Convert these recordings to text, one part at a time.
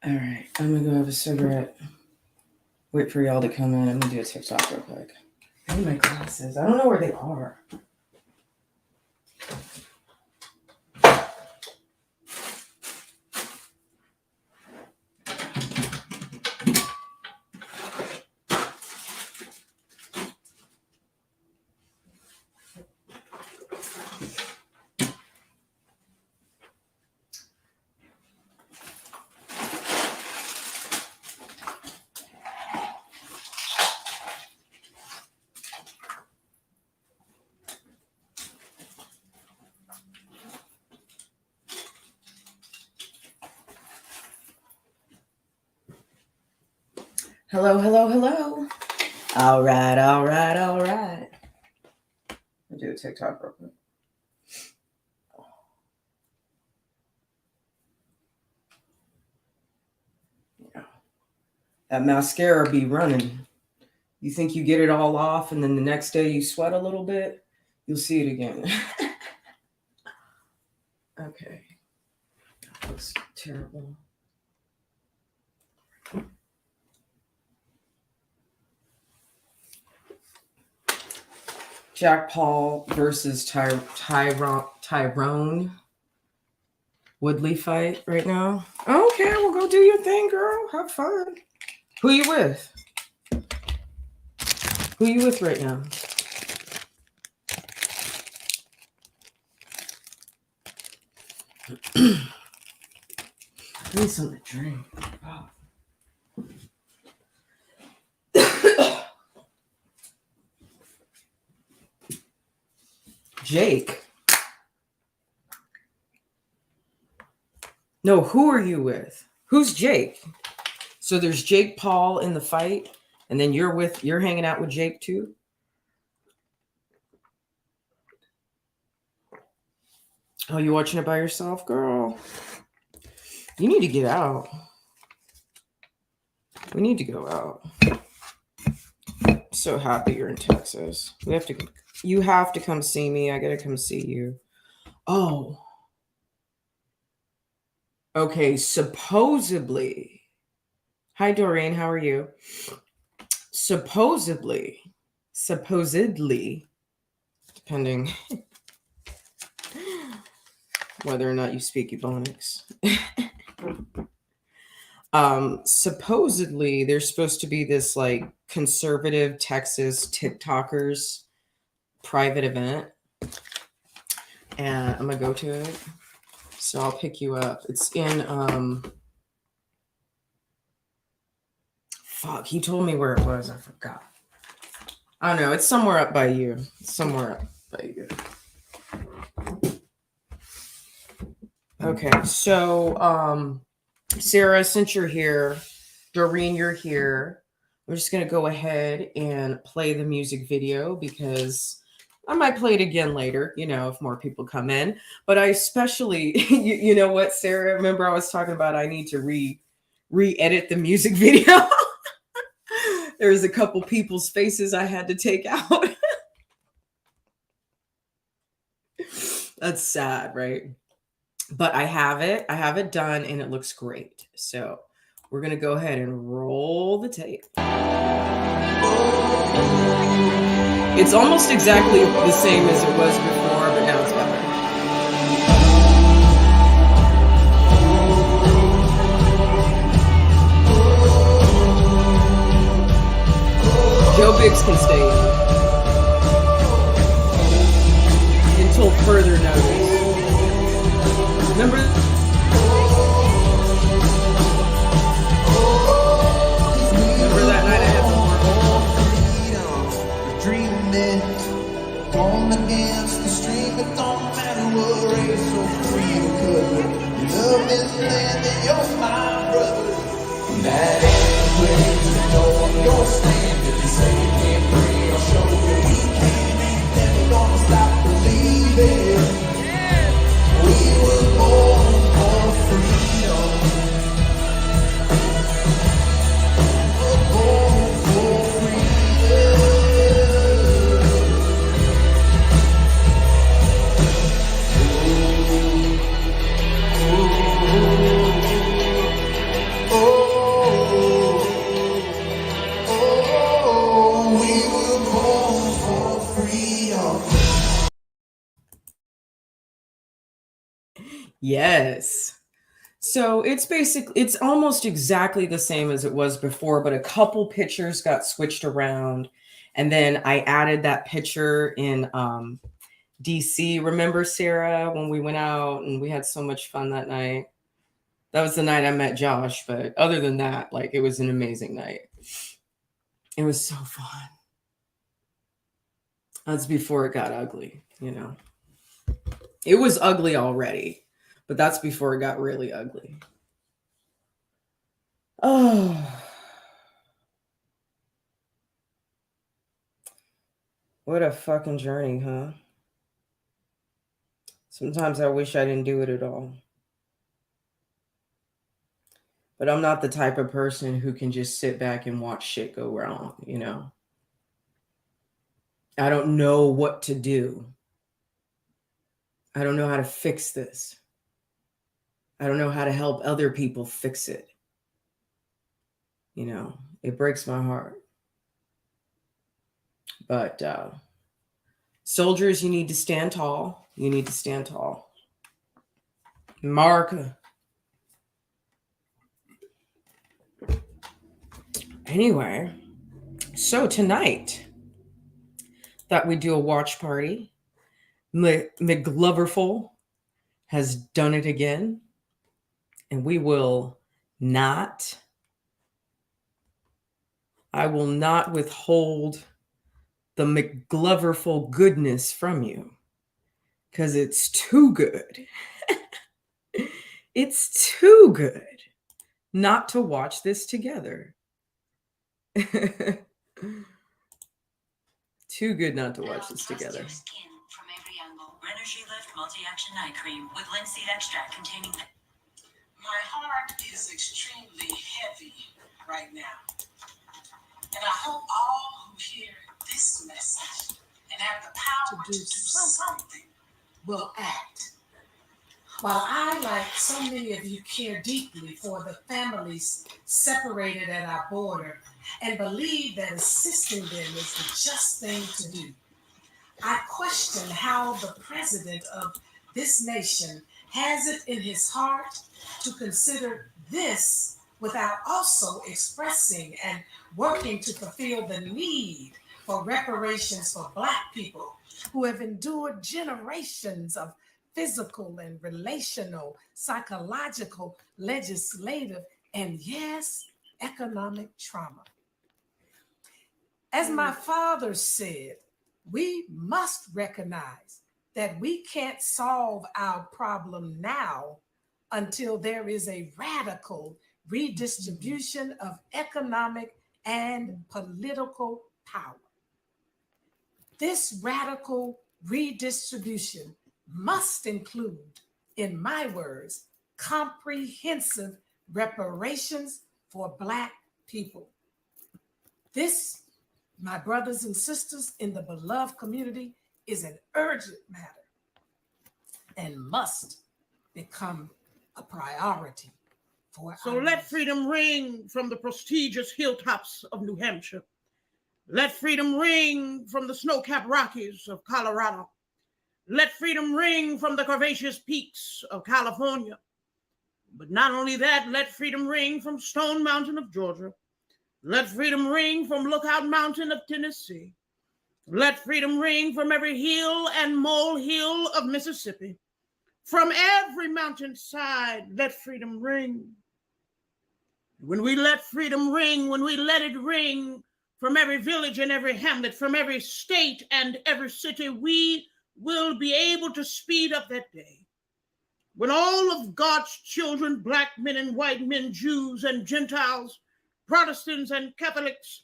All right, I'm gonna go have a cigarette. Wait for y'all to come in. I'm gonna do a TikTok real quick. I need my glasses. I don't know where they are. Hello, hello, hello. All right. I'll do a TikTok real quick. Yeah. That mascara be running. You think you get it all off and then the next day you sweat a little bit, you'll see it again. Okay. That looks terrible. Jack Paul versus Tyrone Woodley fight right now. Okay, well, go do your thing, girl. Have fun. Who you with? Who you with right now? I need something to drink. Oh. Jake. No, who are you with? Who's Jake? So there's Jake Paul in the fight, and then you're hanging out with Jake too? Oh, you watching it by yourself, girl? You need to get out. We need to go out. I'm so happy you're in Texas. You have to come see me. I gotta come see you. Oh. Okay, supposedly. Hi, Doreen. How are you? Supposedly, depending whether or not you speak Ebonics. Supposedly, there's supposed to be this like conservative Texas TikTokers private event, and I'm gonna go to it. So I'll pick you up. It's in fuck, he told me where it was. I forgot. I don't know. It's somewhere up by you. Okay, so Sarah, since you're here, Doreen, you're here. I'm just gonna go ahead and play the music video because I might play it again later, if more people come in. But I especially, you know what, Sarah? Remember I was talking about I need to re-edit the music video. There's a couple people's faces I had to take out. That's sad, right? But I have it done and it looks great. So we're going to go ahead and roll the tape. It's almost exactly the same as it was before, but now it's better. Joe Biggs can stay in until further notice. Remember that night I had the dreaming, going against the stream. It don't matter what race or creed or color. You love this land and you're my brother. That ain't where you know I'm gonna stand. If you say you can't breathe, I'll show you we can. Ain't never gonna stop believing. We were born for freedom. We're born for freedom. Oh, Yes. So it's almost exactly the same as it was before, but a couple pictures got switched around. And then I added that picture in DC. Remember, Sarah, when we went out and we had so much fun that night? That was the night I met Josh. But other than that, like, it was an amazing night. It was so fun. That's before it got ugly, you know. It was ugly already, but that's before it got really ugly. Oh, what a fucking journey, huh? Sometimes I wish I didn't do it at all. But I'm not the type of person who can just sit back and watch shit go wrong, you know? I don't know what to do. I don't know how to fix this. I don't know how to help other people fix it. You know, it breaks my heart. But soldiers, you need to stand tall. You need to stand tall. America. Anyway, so tonight, thought we'd do a watch party. McGloverful has done it again. And we will not, I will not withhold the McGloverful goodness from you because it's too good. It's too good not to watch this together. Too good not to watch this together. Your skin from every angle. Energy Lift Multi-Action Night Cream with linseed extract containing. My heart is extremely heavy right now. And I hope all who hear this message and have the power to do something will act. While I, like so many of you, care deeply for the families separated at our border and believe that assisting them is the just thing to do, I question how the president of this nation has it in his heart to consider this without also expressing and working to fulfill the need for reparations for Black people who have endured generations of physical and relational, psychological, legislative, and yes, economic trauma. As my father said, we must recognize that we can't solve our problem now until there is a radical redistribution of economic and political power. This radical redistribution must include, in my words, comprehensive reparations for Black people. This, my brothers and sisters in the beloved community, is an urgent matter and must become a priority for So let freedom ring from the prestigious hilltops of New Hampshire. Let freedom ring from the snow-capped Rockies of Colorado. Let freedom ring from the curvaceous peaks of California. But not only that, let freedom ring from Stone Mountain of Georgia. Let freedom ring from Lookout Mountain of Tennessee. Let freedom ring from every hill and molehill of Mississippi. From every mountainside, let freedom ring. When we let freedom ring, when we let it ring from every village and every hamlet, from every state and every city, we will be able to speed up that day. When all of God's children, Black men and white men, Jews and Gentiles, Protestants and Catholics,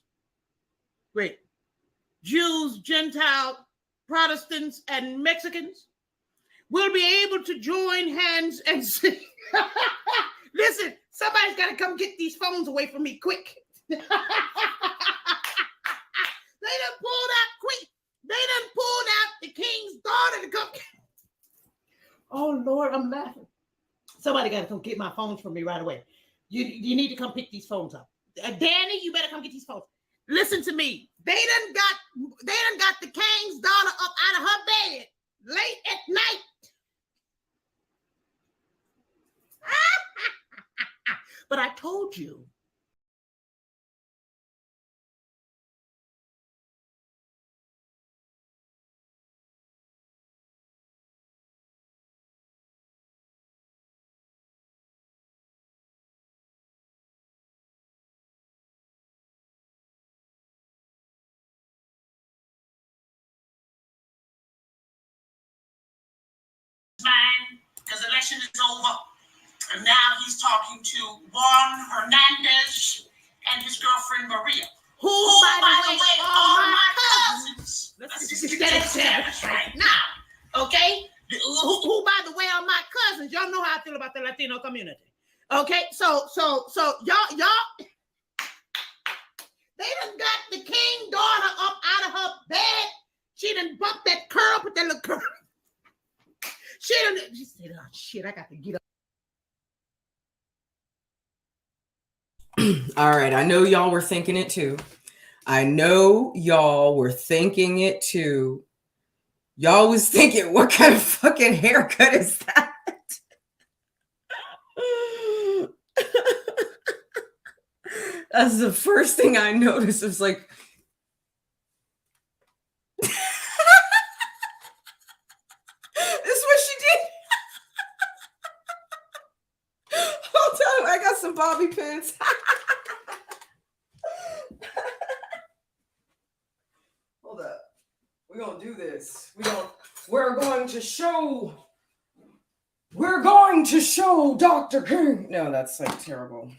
Jews, Gentiles, Protestants, and Mexicans will be able to join hands and sing. Listen, somebody's got to come get these phones away from me quick. They done pulled out quick. They done pulled out the king's daughter to come. Oh, Lord, I'm laughing. Somebody got to come get my phones from me right away. You need to come pick these phones up. Danny, you better come get these phones. Listen to me. They done got the king's daughter up out of her bed late at night. But I told you. Man, because election is over. And now he's talking to Juan Hernandez and his girlfriend Maria. Who, by the way, are my cousins. Let's just get it established right now. Okay? Who, by the way, are my cousins. Y'all know how I feel about the Latino community. Okay? So y'all, they done got the king daughter up out of her bed. She done bumped that curl, put that little curl. She said, oh shit, I got to get up. All right, I know y'all were thinking it too. Y'all was thinking, what kind of fucking haircut is that? That's the first thing I noticed. It's like, this is what she did. Hold on, I got some bobby pins. Hold up. We're gonna do this. We're going to show Dr. King. No, that's like terrible.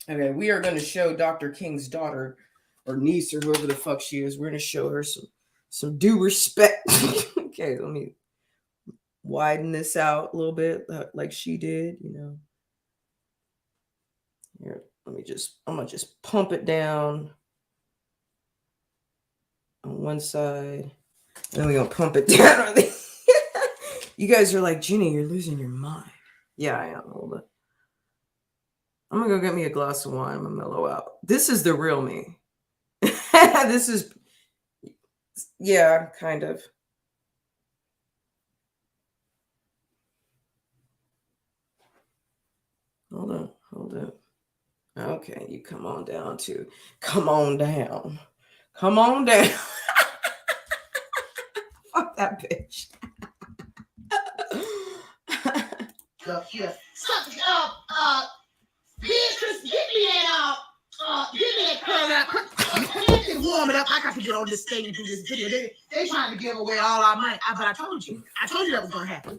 Okay, we are going to show Dr. King's daughter or niece or whoever the fuck she is. We're going to show her some due respect. Okay, let me widen this out a little bit like she did, you know. Here, I'm going to just pump it down on one side. And then we're going to pump it down on the You guys are like, Ginny, you're losing your mind. Yeah, I am. Hold up. I'm going to go get me a glass of wine. I'm going to mellow out. This is the real me. This is, yeah, kind of. Hold on. Okay, you come on down. Come on down. Fuck that bitch. Beatrice, give me that curl out. Warm it up. I got to get on this thing and do this video. They trying to give away all our money. But I told you that was going to happen.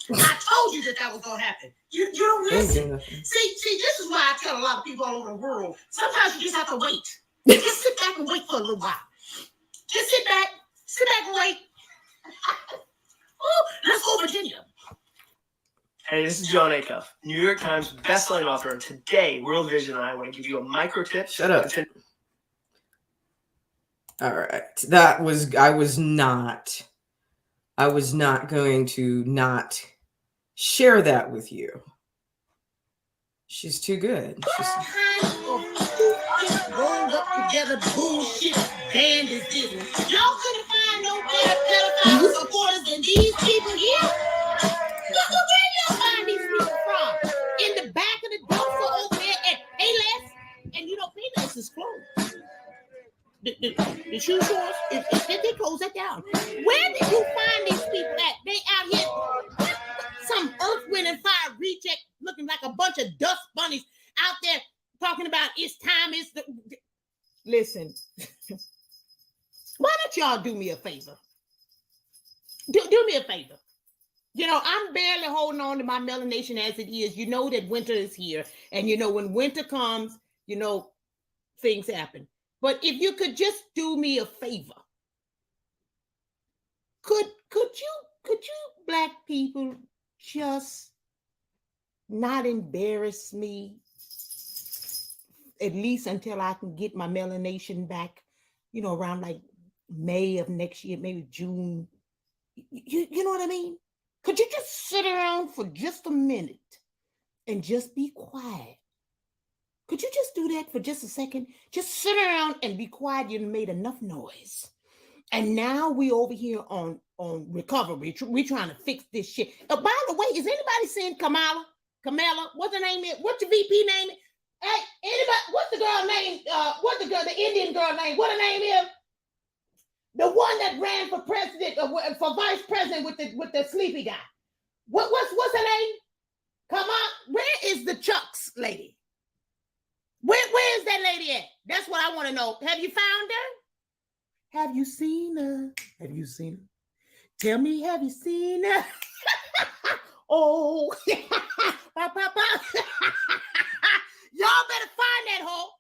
I told you that was going to happen. You don't listen. See, this is why I tell a lot of people all over the world, sometimes you just have to wait. Just sit back and wait for a little while. Just sit back and wait. Let's go, Virginia. Hey, this is John Acuff, New York Times bestselling author, and today World Vision and I want to give you a micro tip. Shut up. All right. I was not going to not share that with you. She's too good. Rolled up together bullshit band is this. Y'all couldn't find no better pedophile supporters than these people here. Where y'all find these people from? In the back of the dumpster over there at Payless? And you know, Payless is closed. The shoe stores, if they close that down. Where did you find these people at? They out here, some Earth, Wind, and Fire reject looking like a bunch of dust bunnies out there talking about it's time. Listen, why don't y'all do me a favor? Do me a favor. You know, I'm barely holding on to my melanation as it is. You know that winter is here. And you know, when winter comes, you know, things happen. But if you could just do me a favor, could you Black people just not embarrass me, at least until I can get my melanation back, you know, around like May of next year, maybe June. You know what I mean? Could you just sit around for just a minute and just be quiet? Could you just do that for just a second? Just sit around and be quiet. You made enough noise. And now we over here on recovery. We're trying to fix this shit. By the way, is anybody seeing Kamala? Kamala, what's her name is? What's the VP name? Hey, anybody, what's the girl name? The Indian girl name? What her name is? The one that ran for president, for vice president with the sleepy guy. What's her name? Come on, where is the Chucks lady? Where is that lady at? That's what I want to know. Have you found her? Have you seen her? Have you seen her? Tell me, have you seen her? Oh, y'all better find that hoe.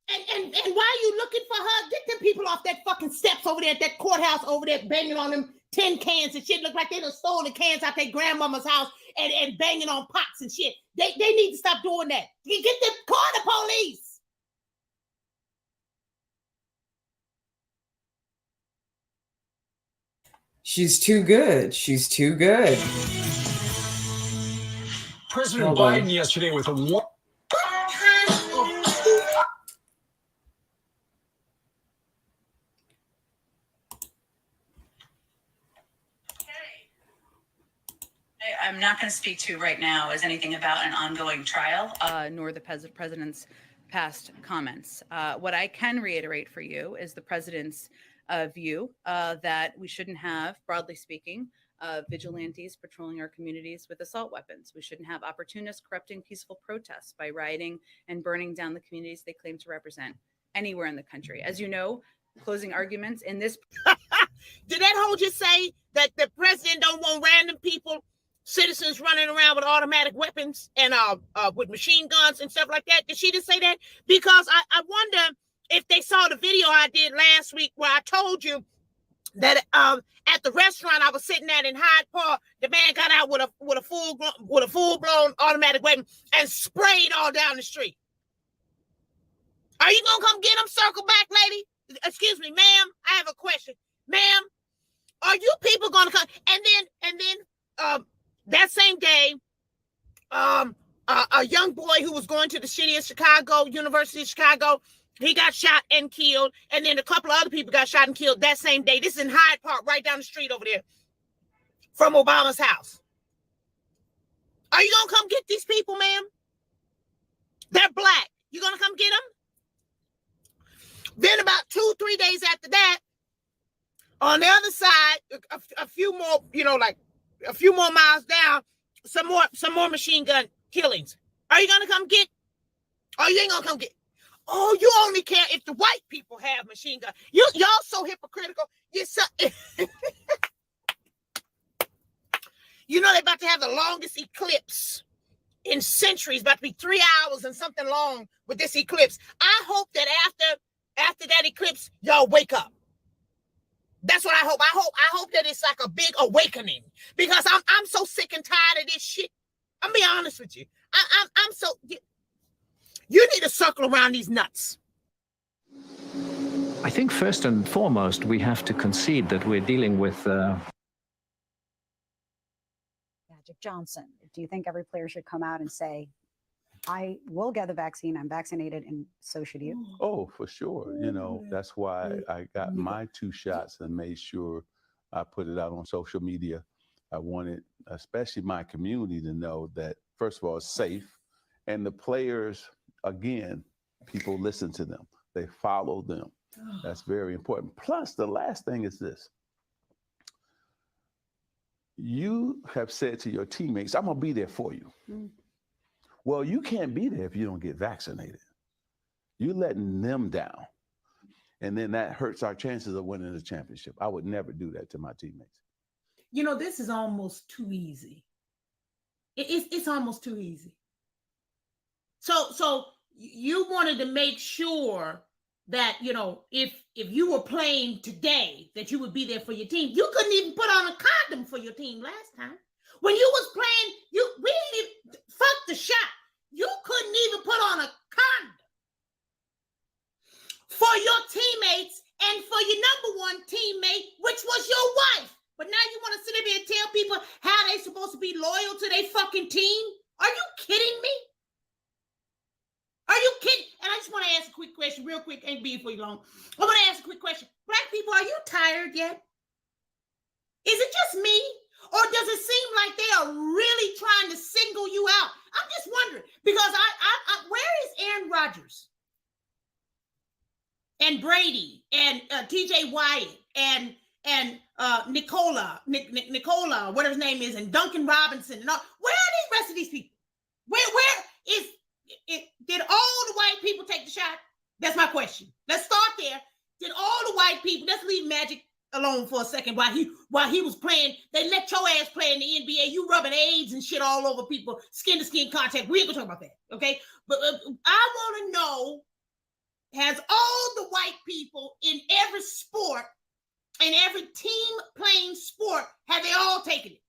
And while you looking for her, get them people off that fucking steps over there at that courthouse over there banging on them tin cans and shit. Look like they done stole the cans out their grandmama's house and banging on pots and shit. They need to stop doing that. Get them, call the police. She's too good. She's too good. President Biden yesterday with a one. I'm not going to speak to right now is anything about an ongoing trial, nor the president's past comments. What I can reiterate for you is the president's view that we shouldn't have, broadly speaking, vigilantes patrolling our communities with assault weapons. We shouldn't have opportunists corrupting peaceful protests by rioting and burning down the communities they claim to represent anywhere in the country. As you know, closing arguments in this. Did that hoe just say that the president don't want random people, citizens running around with automatic weapons and with machine guns and stuff like that? Did she just say that? Because I wonder if they saw the video I did last week where I told you that at the restaurant I was sitting at in Hyde Park, the man got out with a full blown automatic weapon and sprayed all down the street. Are you gonna come get him? Circle back, lady. Excuse me, ma'am. I have a question, ma'am. Are you people gonna come? And then that same day, a young boy who was going to the city of Chicago, University of Chicago, he got shot and killed. And then a couple of other people got shot and killed that same day. This is in Hyde Park, right down the street over there from Obama's house. Are you going to come get these people, ma'am? They're black. You going to come get them? Then about 2-3 days after that, on the other side, a few more, like a few more miles down, some more machine gun killings. Are you going to come get? Oh, you ain't going to come get. Oh, you only care if the white people have machine guns. Y'all so hypocritical. You're so they're about to have the longest eclipse in centuries, about to be 3 hours and something long with this eclipse. I hope that after that eclipse, y'all wake up. That's what I hope. I hope that it's like a big awakening, because I'm so sick and tired of this shit. I'm be honest with you. I'm so. You need to circle around these nuts. I think first and foremost, we have to concede that we're dealing with. Magic Johnson, do you think every player should come out and say, I will get the vaccine, I'm vaccinated, and so should you? Oh, for sure. That's why I got my 2 shots and made sure I put it out on social media. I wanted, especially my community, to know that, first of all, it's safe. And the players, again, people listen to them. They follow them. That's very important. Plus, the last thing is this. You have said to your teammates, I'm going to be there for you. Well, you can't be there if you don't get vaccinated. You're letting them down. And then that hurts our chances of winning the championship. I would never do that to my teammates. This is almost too easy. It's almost too easy. So you wanted to make sure that, if you were playing today, that you would be there for your team. You couldn't even put on a condom for your team last time. When you was playing, we didn't even, fuck the shot. You couldn't even put on a condom for your teammates and for your number one teammate, which was your wife. But now you want to sit there and tell people how they supposed to be loyal to their fucking team? Are you kidding me? Are you kidding? And I just want to ask a quick question, real quick, ain't be for you long. I want to ask a quick question. Black people, are you tired yet? Is it just me? Or does it seem like they are really trying to single you out? I'm and Brady and TJ Wyatt and Nicola, whatever his name is, and Duncan Robinson and all. Where are the rest of these people? Where is it? Did all the white people take the shot? That's my question. Let's start there. Did all the white people? Let's leave Magic alone for a second. While he was playing, they let your ass play in the NBA. You rubbing AIDS and shit all over people, skin to skin contact. We ain't gonna talk about that, okay? But I want to know: has all the white people in every sport, in every team playing sport, have they all taken it?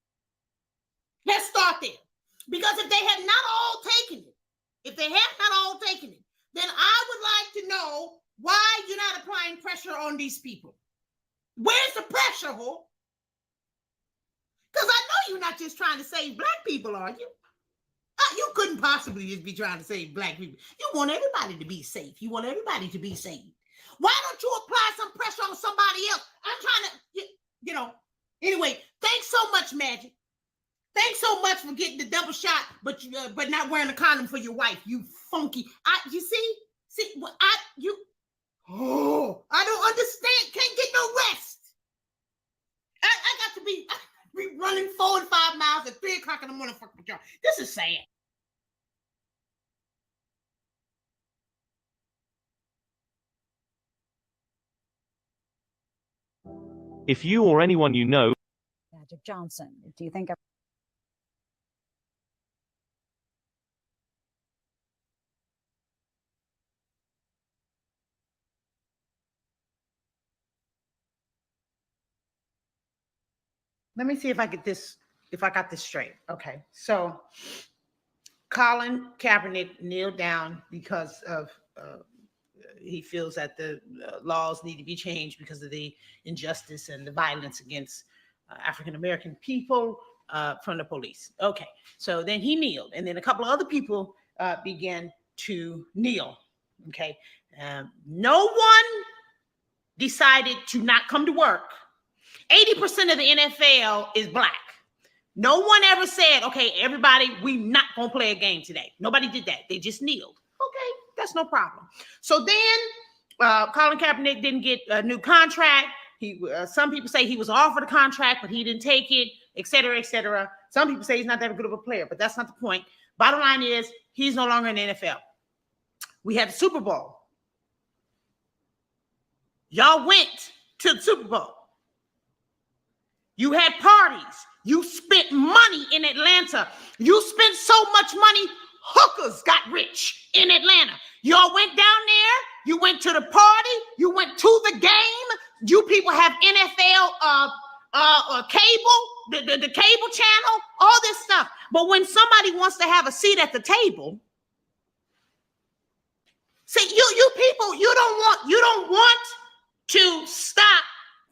Let's start there. Because if they have not all taken it, then I would like to know why you're not applying pressure on these people. Where's the pressure, ho? Because I know you're not just trying to save black people, are you? You couldn't possibly just be trying to save black people. You want everybody to be safe. You want everybody to be saved. Why don't you apply some pressure on somebody else? I'm trying to, Anyway, thanks so much, Magic. Thanks so much for getting the double shot, but not wearing a condom for your wife. You funky. I don't understand. Can't get no rest. I got to be running 4 and 5 miles at 3 o'clock in the morning. Fuck with y'all. This is sad. If you or anyone you know. Magic Johnson, do you think? Let me see if I got this straight. Okay, so Colin Kaepernick kneeled down because of he feels that the laws need to be changed because of the injustice and the violence against African-American people from the police. Okay, so then he kneeled, and then a couple of other people began to kneel. Okay, no one decided to not come to work. 80% of the NFL is black. No one ever said, okay, everybody, we not going to play a game today. Nobody did that. They just kneeled. Okay, that's no problem. So then Colin Kaepernick didn't get a new contract. Some people say he was offered a contract, but he didn't take it, et cetera, et cetera. Some people say he's not that good of a player, but that's not the point. Bottom line is he's no longer in the NFL. We had the Super Bowl. Y'all went to the Super Bowl. You had parties. You spent money in Atlanta. You spent so much money, hookers got rich in Atlanta. Y'all went down there. You went to the party. You went to the game. You people have NFL cable, the cable channel, all this stuff. But when somebody wants to have a seat at the table, see, you people, you don't want to stop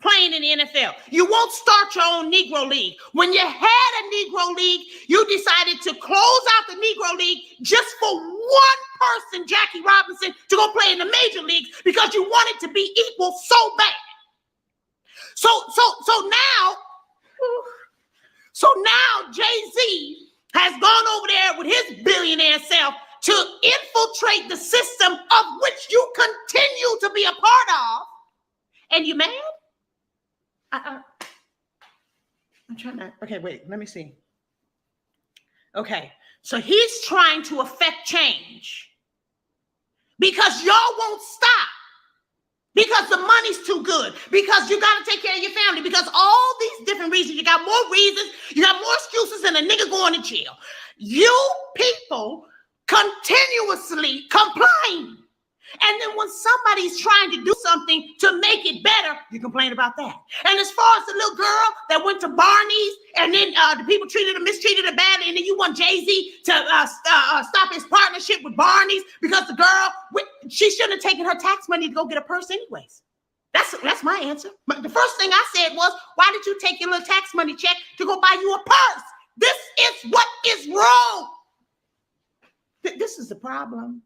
playing in the NFL. You won't start your own Negro League. When you had a Negro League, you decided to close out the Negro League just for one person, Jackie Robinson, to go play in the major leagues because you wanted to be equal so bad. So now Jay-Z has gone over there with his billionaire self to infiltrate the system of which you continue to be a part of. And you mad? I'm trying to, okay, wait, let me see. Okay, so he's trying to affect change because y'all won't stop, because the money's too good, because you got to take care of your family, because all these different reasons. You got more reasons, you got more excuses than a nigga going to jail. You people continuously complain. And then when somebody's trying to do something to make it better, you complain about that. And as far as the little girl that went to Barney's and then the people mistreated her badly, and then you want Jay-Z to stop his partnership with Barney's because the girl, she shouldn't have taken her tax money to go get a purse anyways. That's my answer. But the first thing I said was, why did you take your little tax money check to go buy you a purse? This is what is wrong. This is the problem.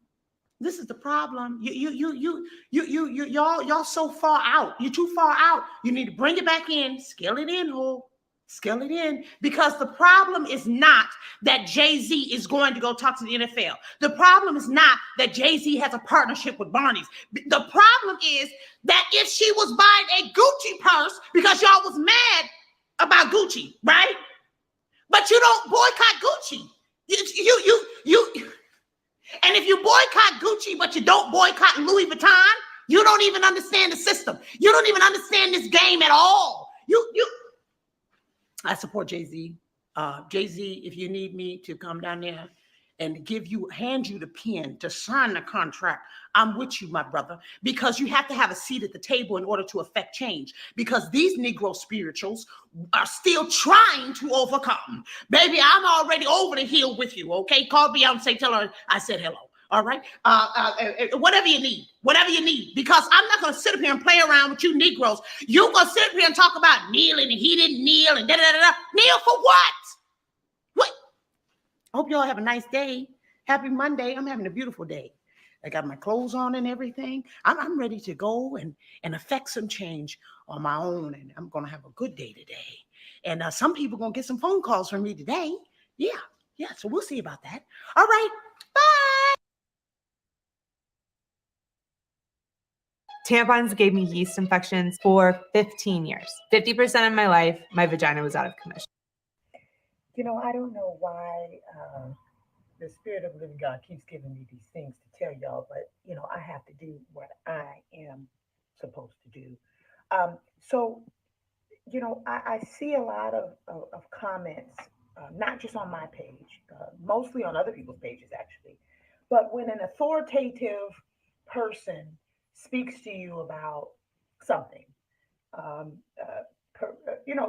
This is the problem. Y'all so far out. You're too far out. You need to bring it back in, scale it in, ho. Scale it in, because the problem is not that Jay-Z is going to go talk to the NFL. The problem is not that Jay-Z has a partnership with Barney's. The problem is that if she was buying a Gucci purse because y'all was mad about Gucci, right? But you don't boycott Gucci. And if you boycott Gucci, but you don't boycott Louis Vuitton, you don't even understand the system. You don't even understand this game at all. I support Jay-Z. Jay-Z, if you need me to come down there and hand you the pen to sign the contract, I'm with you, my brother, because you have to have a seat at the table in order to affect change, because these Negro spirituals are still trying to overcome. Baby, I'm already over the hill with you, okay? Call Beyonce, tell her I said hello. All right. Whatever you need, because I'm not going to sit up here and play around with you Negroes. You're going to sit up here and talk about kneeling and he didn't kneel and da-da-da-da. Kneel for what? What? Hope y'all have a nice day. Happy Monday. I'm having a beautiful day. I got my clothes on and everything. I'm ready to go and affect some change on my own. And I'm going to have a good day today. And some people are going to get some phone calls from me today. Yeah. So we'll see about that. All right. Bye. Tampons gave me yeast infections for 15 years. 50% of my life, my vagina was out of commission. You know, I don't know why the Spirit of the Living God keeps giving me these things to tell y'all, but, you know, I have to do what I am supposed to do. So, you know, I see a lot of comments, not just on my page, mostly on other people's pages, actually. But when an authoritative person speaks to you about something,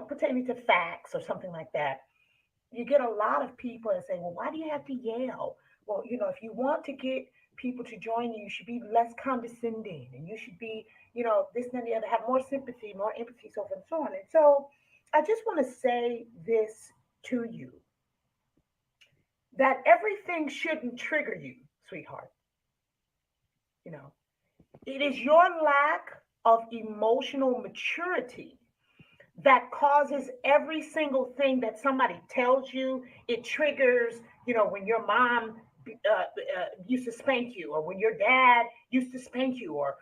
pertaining to facts or something like that, you get a lot of people that say, well, why do you have to yell? Well, you know, if you want to get people to join you, you should be less condescending, and you should be, you know, this and the other, have more sympathy, more empathy, so forth and so on. And so I just want to say this to you, that everything shouldn't trigger you, sweetheart. You know, it is your lack of emotional maturity that causes every single thing that somebody tells you. It triggers, you know, when your mom used to spank you, or when your dad used to spank you, or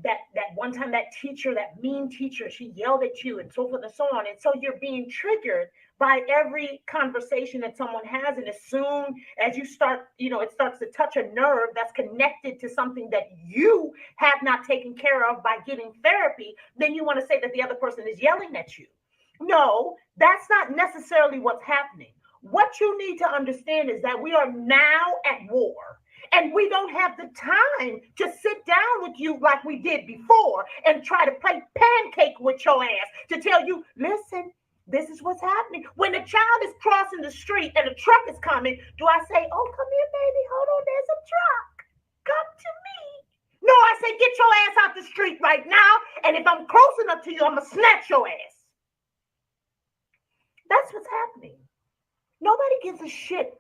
that one time that teacher, that mean teacher, she yelled at you, and so forth and so on. And so you're being triggered by every conversation that someone has. And as soon as you start, you know, it starts to touch a nerve that's connected to something that you have not taken care of by getting therapy, then you want to say that the other person is yelling at you. No, that's not necessarily what's happening. What you need to understand is that we are now at war, and we don't have the time to sit down with you like we did before and try to play pancake with your ass to tell you, listen, this is what's happening. When a child is crossing the street and a truck is coming, do I say, oh, come here, baby, hold on, there's a truck, come to me? No, I say, get your ass out the street right now, and if I'm close enough to you, I'm gonna snatch your ass. That's what's happening. Nobody gives a shit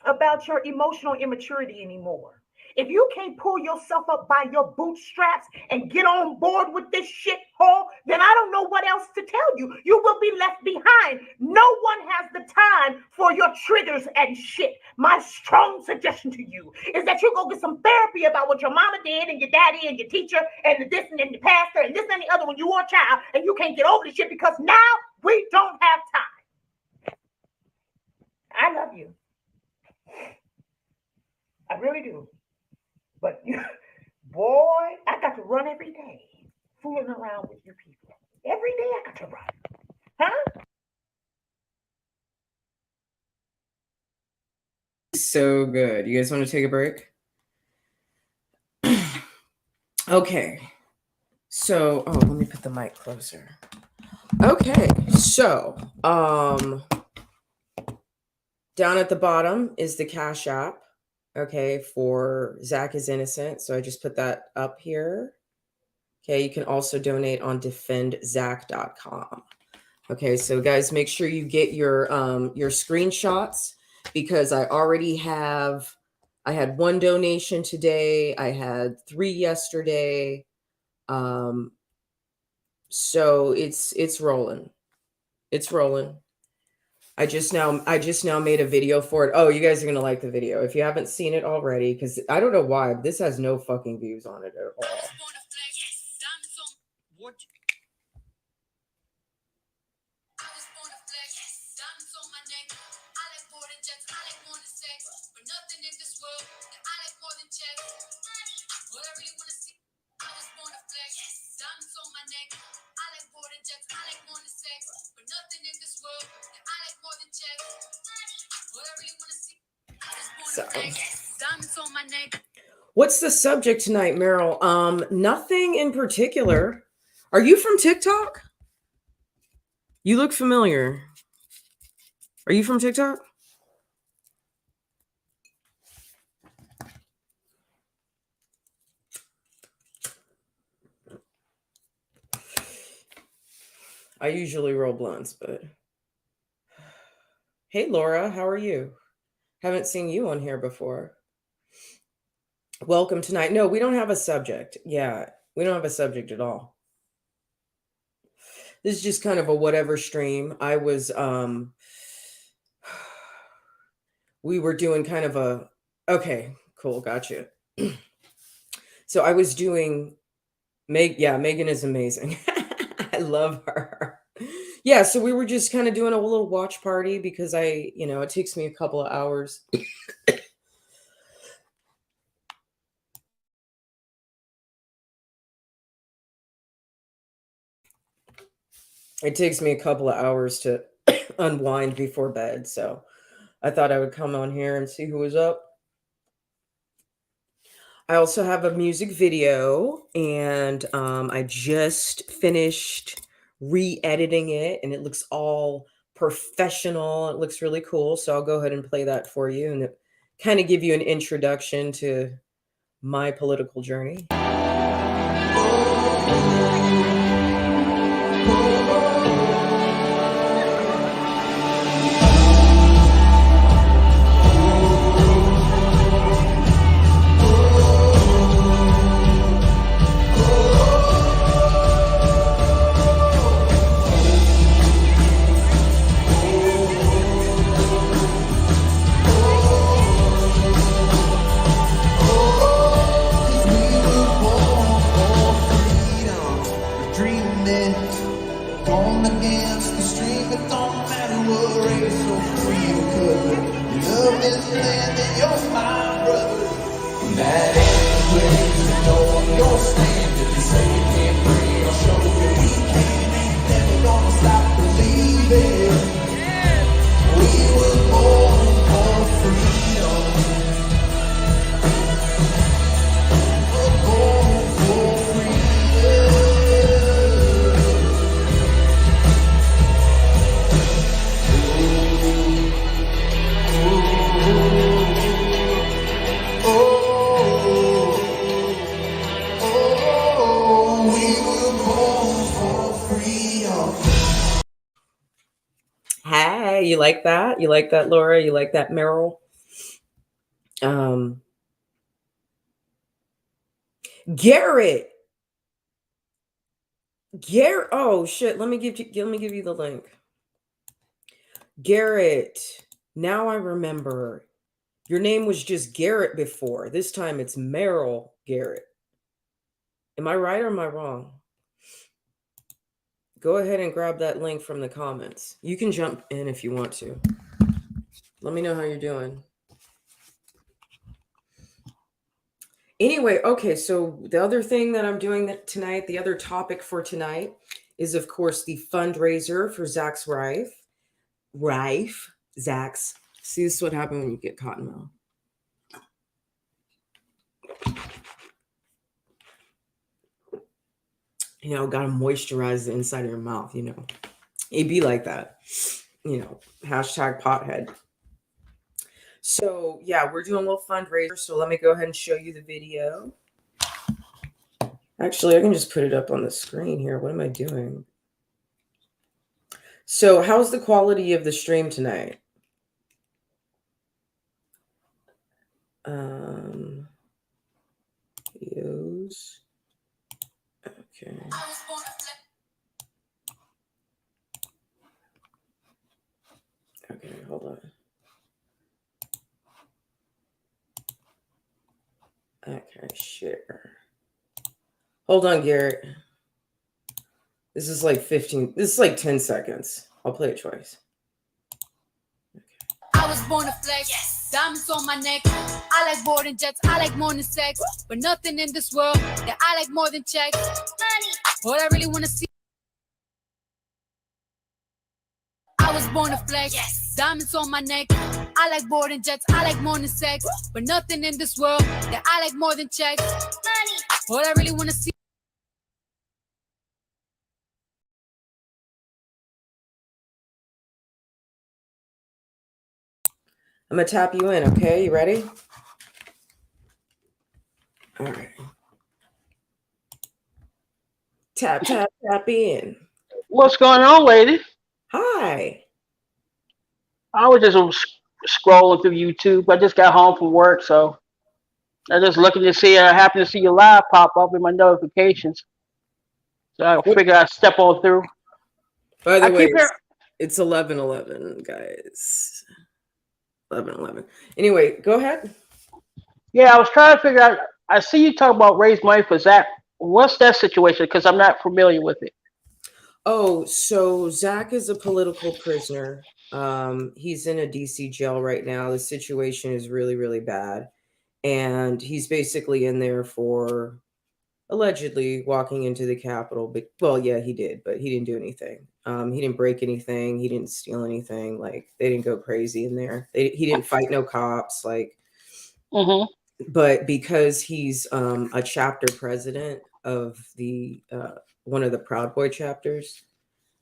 about your emotional immaturity anymore. If you can't pull yourself up by your bootstraps and get on board with this shithole, then I don't know what else to tell you. You will be left behind. No one has the time for your triggers and shit. My strong suggestion to you is that you go get some therapy about what your mama did, and your daddy, and your teacher, and this and the pastor, and this and the other when you were a child, and you can't get over the shit because now we don't have time. I love you. I really do. But, boy, I got to run every day, fooling around with you people. Every day I got to run. Huh? So good. You guys want to take a break? Okay. So, let me put the mic closer. Okay. So, down at the bottom is the Cash App. Okay, for Zach is Innocent. So I just put that up here. Okay, you can also donate on defendzach.com. Okay, so guys, make sure you get your screenshots, because I had one donation today. I had 3 yesterday. So it's rolling. It's rolling. I just now made a video for it. Oh, you guys are gonna like the video if you haven't seen it already, because I don't know why this has no fucking views on it at all. What? So, what's the subject tonight, Meryl? Nothing in particular. Are you from TikTok? You look familiar. Are you from TikTok? I usually roll blunts, but hey, Laura, how are you? Haven't seen you on here before. Welcome tonight. No, we don't have a subject. Yeah, we don't have a subject at all. This is just kind of a whatever stream. I was we were doing kind of a okay, cool, gotcha. So I was doing Megan is amazing. I love her. Yeah, so we were just kind of doing a little watch party because it takes me a couple of hours. It takes me a couple of hours to unwind before bed, so I thought I would come on here and see who was up. I also have a music video, and I just finished re-editing it, and it looks all professional. It looks really cool, so I'll go ahead and play that for you and kind of give you an introduction to my political journey. Born against the stream, it don't matter what race or creed or color. You love this land and you're my brother. That ain't the place to know your stand. If you say you can't breathe, I'll show you we can. Ain't never gonna stop believing. We were born for freedom. We're born for freedom. Hey, you like that? You like that, Laura? You like that, Meryl? Garrett. Oh shit! Let me give you the link. Garrett. Now I remember. Your name was just Garrett before. This time it's Meryl Garrett. Am I right or am I wrong? Go ahead and grab that link from the comments. You can jump in if you want to. Let me know how you're doing. Anyway, okay, so the other thing that I'm doing tonight, the other topic for tonight is, of course, the fundraiser for Zach's Zach's. See, this is what happens when you get cotton mouth. Got to moisturize the inside of your mouth, It'd be like that, hashtag pothead. So, yeah, we're doing a little fundraiser. So let me go ahead and show you the video. Actually, I can just put it up on the screen here. What am I doing? So how's the quality of the stream tonight? Videos. Okay. Okay, hold on. Okay, share. Hold on, Garrett. This is like 15. This is like 10 seconds. I'll play it twice. I was born to flex, diamonds on my neck. I like boarding jets, I like more than sex. But nothing in this world that I like more than checks. Money. What I really want to see. I was born to flex, diamonds on my neck. I like boarding jets, I like more than sex. But nothing in this world that I like more than checks. Money. What I really want to see. I'm gonna tap you in, okay? You ready? All right. Tap, tap, tap in. What's going on, lady? Hi. I was just scrolling through YouTube. I just got home from work, so I just looking to see. I happen to see your live pop up in my notifications, so I figured I'd step on through. By the I way, keep hearing. it's 11:11, guys. 11:11. Anyway, go ahead. Yeah, I was trying to figure out. I see you talk about raise money for Zach. What's that situation? Because I'm not familiar with it. Oh, so Zach is a political prisoner. He's in a DC jail right now. The situation is really, really bad. And he's basically in there for allegedly walking into the Capitol. But, well, yeah, he did, but he didn't do anything. He didn't break anything. He didn't steal anything. Like, they didn't go crazy in there. He didn't fight no cops. Like, but because he's a chapter president of the one of the Proud Boy chapters,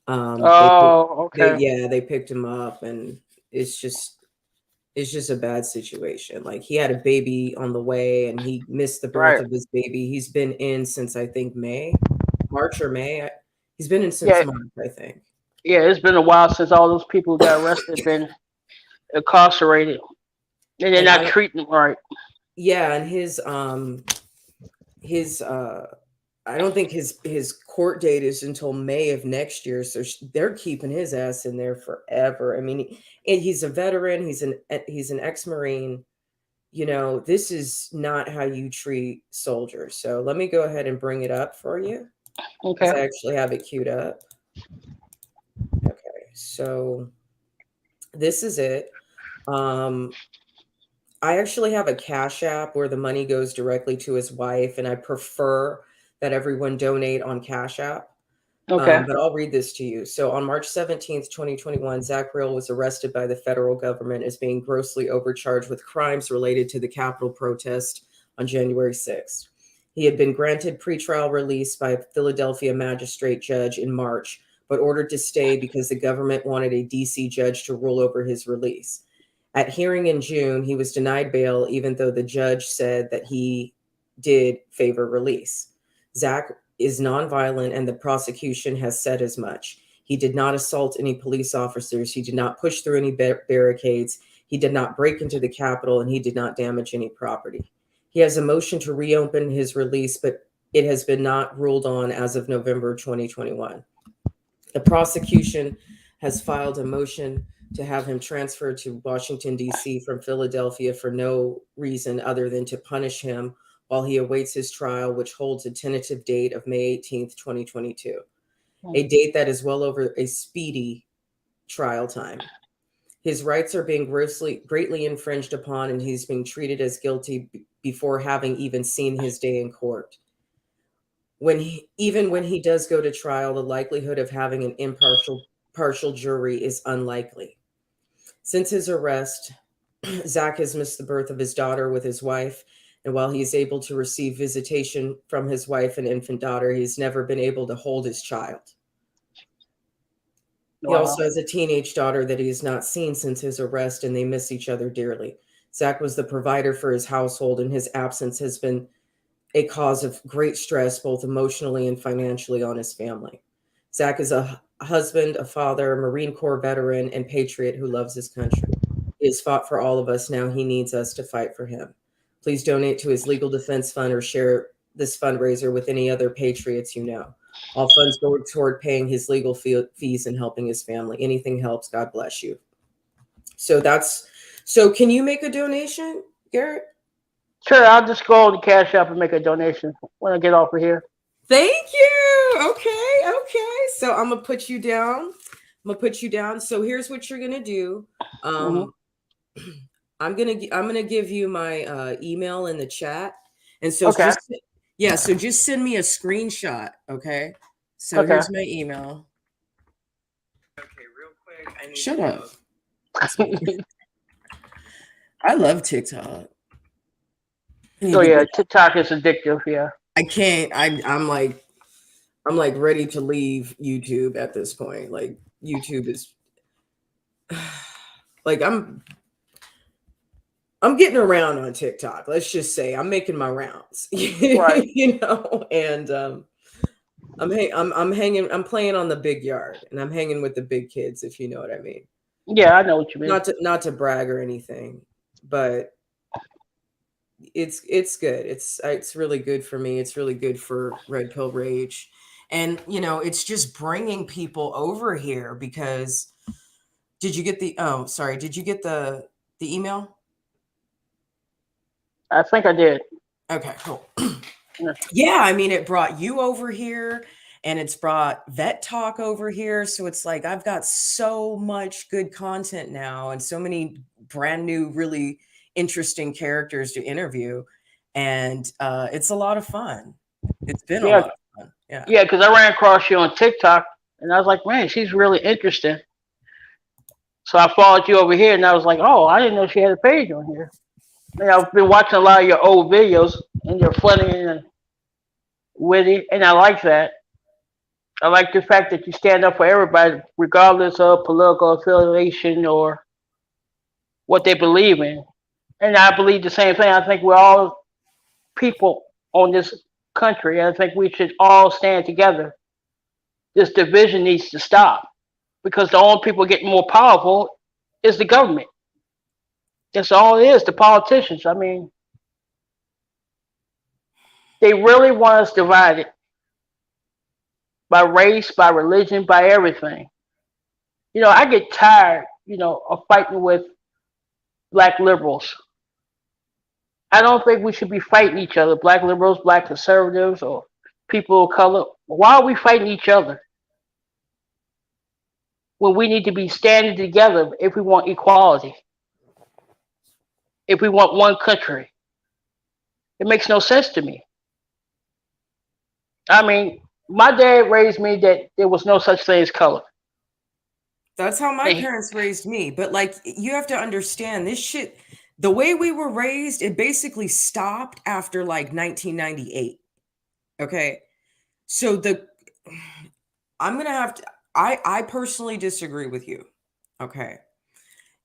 they picked him up, and it's just a bad situation. Like, he had a baby on the way, and he missed the birth of his baby. He's been in since, I think, March or May. He's been in since March, I think. Yeah, it's been a while since all those people who got arrested been incarcerated, and they're not treating them right. Yeah, and his I don't think his court date is until May of next year, so they're keeping his ass in there forever. I mean, he's a veteran. He's an ex-Marine. You know, this is not how you treat soldiers. So let me go ahead and bring it up for you. Okay. I actually have it queued up. Okay, so this is it. I actually have a Cash App where the money goes directly to his wife, and I prefer that everyone donate on Cash App. Okay. But I'll read this to you. So on March 17th, 2021, Zach Real was arrested by the federal government as being grossly overcharged with crimes related to the Capitol protest on January 6th. He had been granted pretrial release by a Philadelphia magistrate judge in March, but ordered to stay because the government wanted a DC judge to rule over his release. At hearing in June, he was denied bail, even though the judge said that he did favor release. Zach is nonviolent, and the prosecution has said as much. He did not assault any police officers. He did not push through any barricades. He did not break into the Capitol, and he did not damage any property. He has a motion to reopen his release, but it has been not ruled on as of November 2021. The prosecution has filed a motion to have him transferred to Washington, D.C. from Philadelphia for no reason other than to punish him while he awaits his trial, which holds a tentative date of May 18th, 2022, a date that is well over a speedy trial time. His rights are being greatly infringed upon, and he's being treated as guilty before having even seen his day in court. Even when he does go to trial, the likelihood of having an impartial jury is unlikely. Since his arrest, Zach has missed the birth of his daughter with his wife, and while he is able to receive visitation from his wife and infant daughter, he's never been able to hold his child. He also has a teenage daughter that he has not seen since his arrest, and they miss each other dearly. Zach was the provider for his household, and his absence has been a cause of great stress, both emotionally and financially, on his family. Zach is a husband, a father, a Marine Corps veteran, and patriot who loves his country. He has fought for all of us. Now he needs us to fight for him. Please donate to his legal defense fund or share this fundraiser with any other patriots you know. All funds go toward paying his legal fees and helping his family. Anything helps. God bless you. So can you make a donation, Garrett? Sure, I'll just go on the Cash App and make a donation when I get off of here. Thank you. Okay. So I'm gonna put you down. So here's what you're gonna do. I'm gonna give you my email in the chat, and so Okay. so just send me a screenshot. Okay. So Okay. here's my email. Okay, real quick. Shut up. I love TikTok. Oh yeah, TikTok is addictive. Yeah. I can't. I'm like ready to leave YouTube at this point. Like YouTube is like I'm getting around on TikTok. Let's just say I'm making my rounds. Right. You know, and I'm hanging. I'm playing on the big yard, and I'm hanging with the big kids. If you know what I mean. Yeah, I know what you mean. Not to brag or anything, but it's good. It's really good for me. It's really good for Red Pill Rage, and you know, it's just bringing people over here because. Did you get the? Oh, sorry. Did you get the email? I think I did. Okay, cool. Yeah, I mean, it brought you over here, and it's brought Vet Talk over here. So it's like I've got so much good content now, and so many brand new, really interesting characters to interview, and it's a lot of fun. It's been a lot of fun. Yeah. Yeah, because I ran across you on TikTok, and I was like, man, she's really interesting. So I followed you over here, and I was like, oh, I didn't know she had a page on here. And I've been watching a lot of your old videos, and they're funny and witty, and I like that. I like the fact that you stand up for everybody, regardless of political affiliation or what they believe in. And I believe the same thing. I think we're all people on this country, and I think we should all stand together. This division needs to stop because the only people getting more powerful is the government. That's all it is, the politicians. I mean, they really want us divided by race, by religion, by everything. You know, I get tired, of fighting with black liberals. I don't think we should be fighting each other, black liberals, black conservatives, or people of color. Why are we fighting each other when we need to be standing together if we want equality, if we want one country? It makes no sense to me. I mean, my dad raised me that there was no such thing as color. That's how my parents raised me. But like, you have to understand this shit. The way we were raised, it basically stopped after like 1998. Okay. So I'm going to have to, I personally disagree with you. Okay.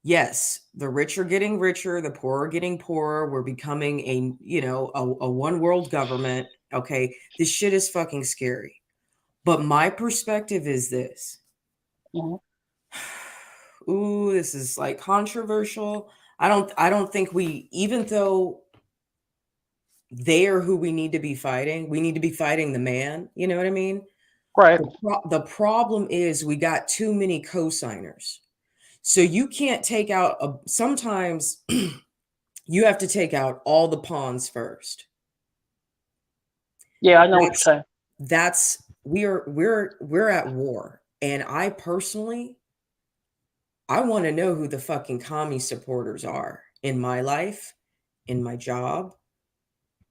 Yes, the rich are getting richer, the poor are getting poorer. We're becoming a one world government. Okay. This shit is fucking scary. But my perspective is this. Ooh, this is like controversial. I don't think even though they are who we need to be fighting the man. You know what I mean? Right. The problem is we got too many cosigners. So you can't take out sometimes you have to take out all the pawns first. Yeah, I know what you're saying. That's we're at war. And I personally want to know who the fucking commie supporters are in my life, in my job,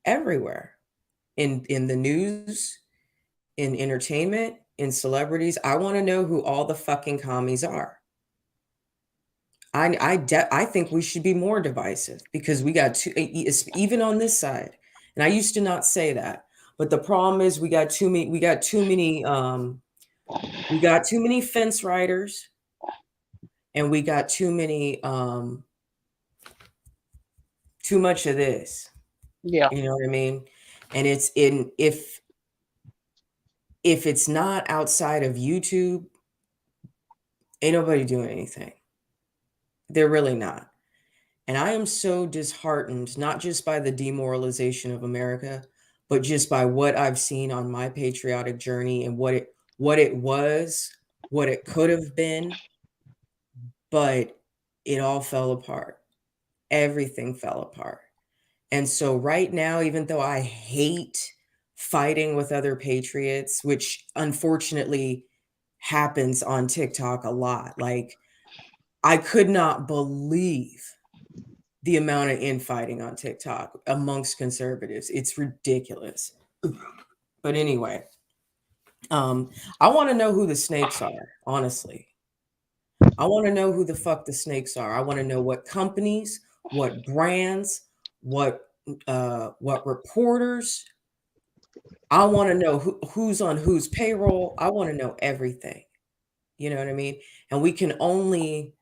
everywhere, in the news, in entertainment, in celebrities. I want to know who all the fucking commies are. I think we should be more divisive because we got even on this side. And I used to not say that, but the problem is we got too many fence riders. And we got too much of this. Yeah. You know what I mean? And if it's not outside of YouTube, ain't nobody doing anything. They're really not. And I am so disheartened, not just by the demoralization of America, but just by what I've seen on my patriotic journey and what it was, what it could have been. But it all fell apart. Everything fell apart. And so right now, even though I hate fighting with other patriots, which unfortunately happens on TikTok a lot, like I could not believe the amount of infighting on TikTok amongst conservatives. It's ridiculous. But anyway, I want to know who the snakes are, honestly. I want to know who the fuck the snakes are. I want to know what companies, what brands, what reporters. I want to know who's on whose payroll. I want to know everything. You know what I mean? And we can only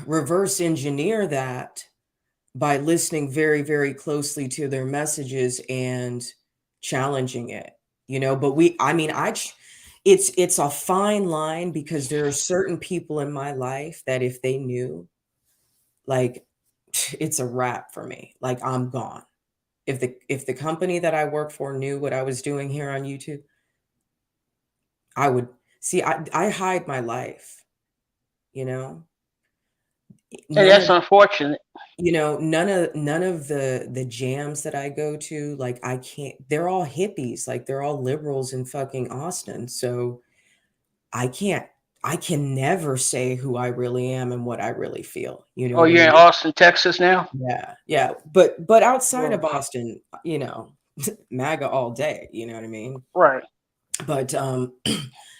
reverse engineer that by listening very, very closely to their messages and challenging it, you know. But it's a fine line, because there are certain people in my life that if they knew, like, it's a wrap for me. Like, I'm gone. If the company that I work for knew what I was doing here on YouTube, I would see. I hide my life, you know. And None that's of unfortunate. none of the jams that I go to, like, I can't. They're all hippies, like they're all liberals in fucking Austin. So I can never say who I really am and what I really feel. You know Oh, what I you're in mean? Austin, Texas now? Yeah, yeah. But outside Well, of Austin, MAGA all day. You know what I mean? right. But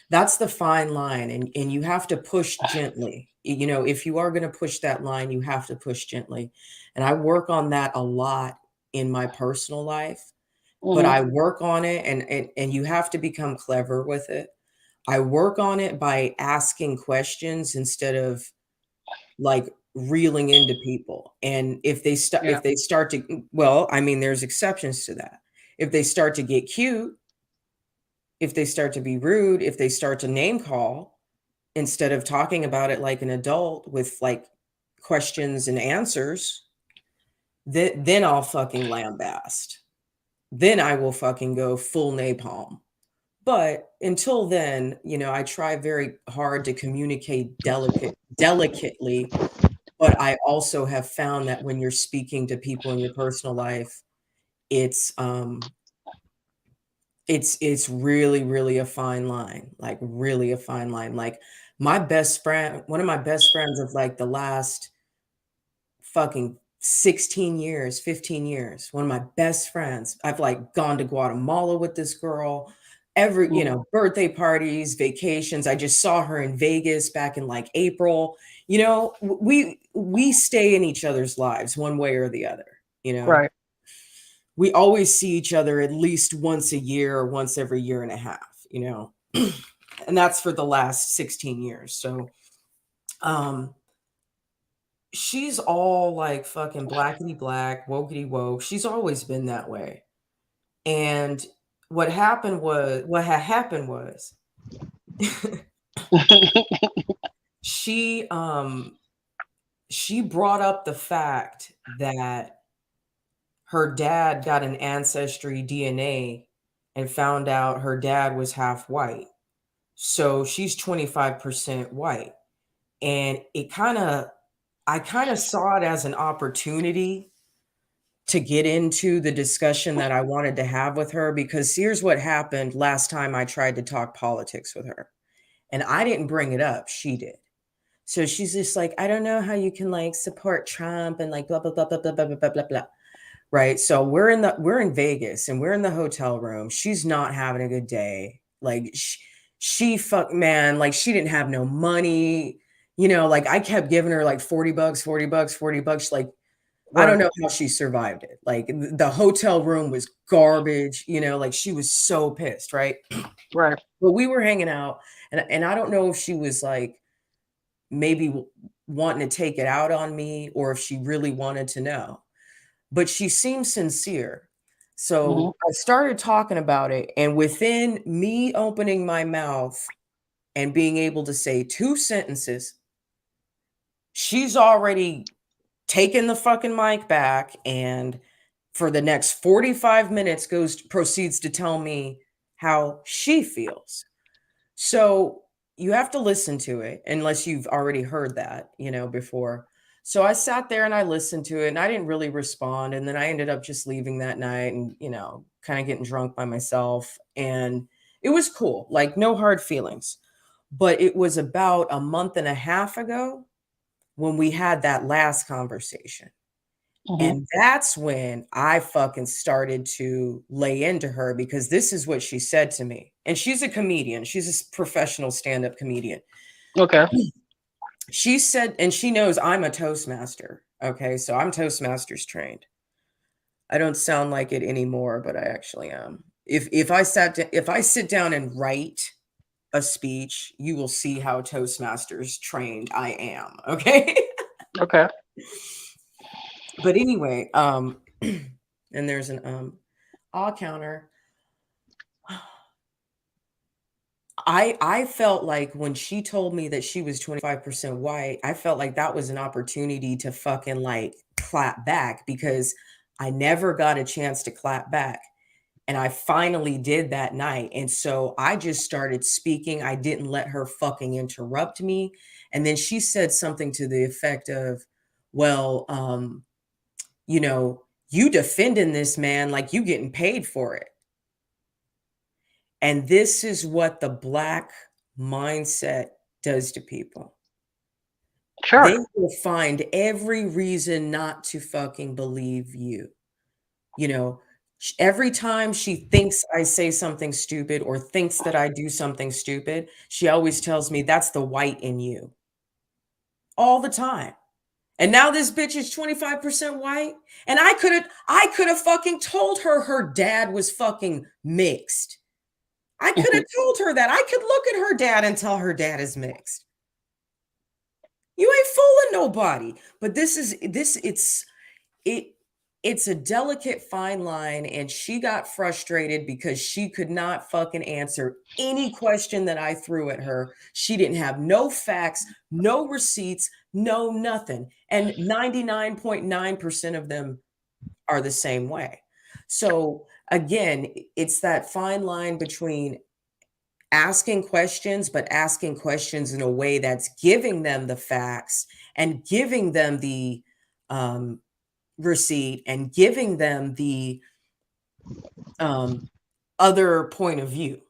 that's the fine line, and you have to push gently. If you are going to push that line, you have to push gently. And I work on that a lot in my personal life, but Hmm. I work on it, and you have to become clever with it. I work on it by asking questions instead of like reeling into people. And if they Yeah. start to, well, I mean, there's exceptions to that. If they start to get cute, if they start to be rude, if they start to name call instead of talking about it like an adult with like questions and answers, then I'll fucking lambast. Then I will fucking go full napalm. But until then, I try very hard to communicate delicately. But I also have found that when you're speaking to people in your personal life, it's it's really, really a fine line, like really a fine line. Like one of my best friends of like the last fucking 16 years, 15 years, one of my best friends. I've like gone to Guatemala with this girl, every, Hmm. birthday parties, vacations. I just saw her in Vegas back in like April. We stay in each other's lives one way or the other, you know. Right. We always see each other at least once a year or once every year and a half, and that's for the last 16 years. So, she's all like fucking blackety black, wokety woke. She's always been that way. And what had happened was she she brought up the fact that her dad got an ancestry DNA and found out her dad was half white. So she's 25% white. And I kind of saw it as an opportunity to get into the discussion that I wanted to have with her, because here's what happened last time I tried to talk politics with her. And I didn't bring it up, she did. So she's just like, I don't know how you can like support Trump and like blah blah blah blah blah blah blah blah blah. Right. So we're in Vegas and we're in the hotel room. She's not having a good day. Like she fuck man, like she didn't have no money. Like I kept giving her like 40 bucks, 40 bucks, 40 bucks. Like I don't Right. know how she survived it. Like the hotel room was garbage, like she was so pissed, right? Right. But we were hanging out, and I don't know if she was like maybe wanting to take it out on me or if she really wanted to know. But she seemed sincere. Hmm. So I started talking about it, and within me opening my mouth and being able to say 2 sentences, she's already taken the fucking mic back, and for the next 45 minutes proceeds to tell me how she feels. So, you have to listen to it unless you've already heard that, before. So I sat there and I listened to it and I didn't really respond. And then I ended up just leaving that night and, kind of getting drunk by myself. And it was cool, like no hard feelings. But it was about a month and a half ago when we had that last conversation. And that's when I fucking started to lay into her, because this is what she said to me. And she's a comedian. She's a professional stand-up comedian. Okay. She said, and she knows I'm a Toastmaster. Okay. So I'm Toastmasters trained. I don't sound like it anymore, but I actually am. If I sit down and write a speech, you will see how Toastmasters trained I am. Okay. Okay. But anyway, and there's an all counter. I felt like when she told me that she was 25% white, I felt like that was an opportunity to fucking like clap back, because I never got a chance to clap back. And I finally did that night. And so I just started speaking. I didn't let her fucking interrupt me. And then she said something to the effect of, well, you defending this man like you getting paid for it. And this is what the Black mindset does to people. Sure. They will find every reason not to fucking believe you. Every time she thinks I say something stupid or thinks that I do something stupid, she always tells me that's the white in you. All the time. And now this bitch is 25% white. And I could have fucking told her dad was fucking mixed. I could have told her that. I could look at her dad and tell her dad is mixed. You ain't fooling nobody. But it's a delicate fine line, and she got frustrated because she could not fucking answer any question that I threw at her. She didn't have no facts, no receipts, no nothing. And 99.9% of them are the same way. So again, it's that fine line between asking questions, but asking questions in a way that's giving them the facts and giving them the receipt and giving them the other point of view.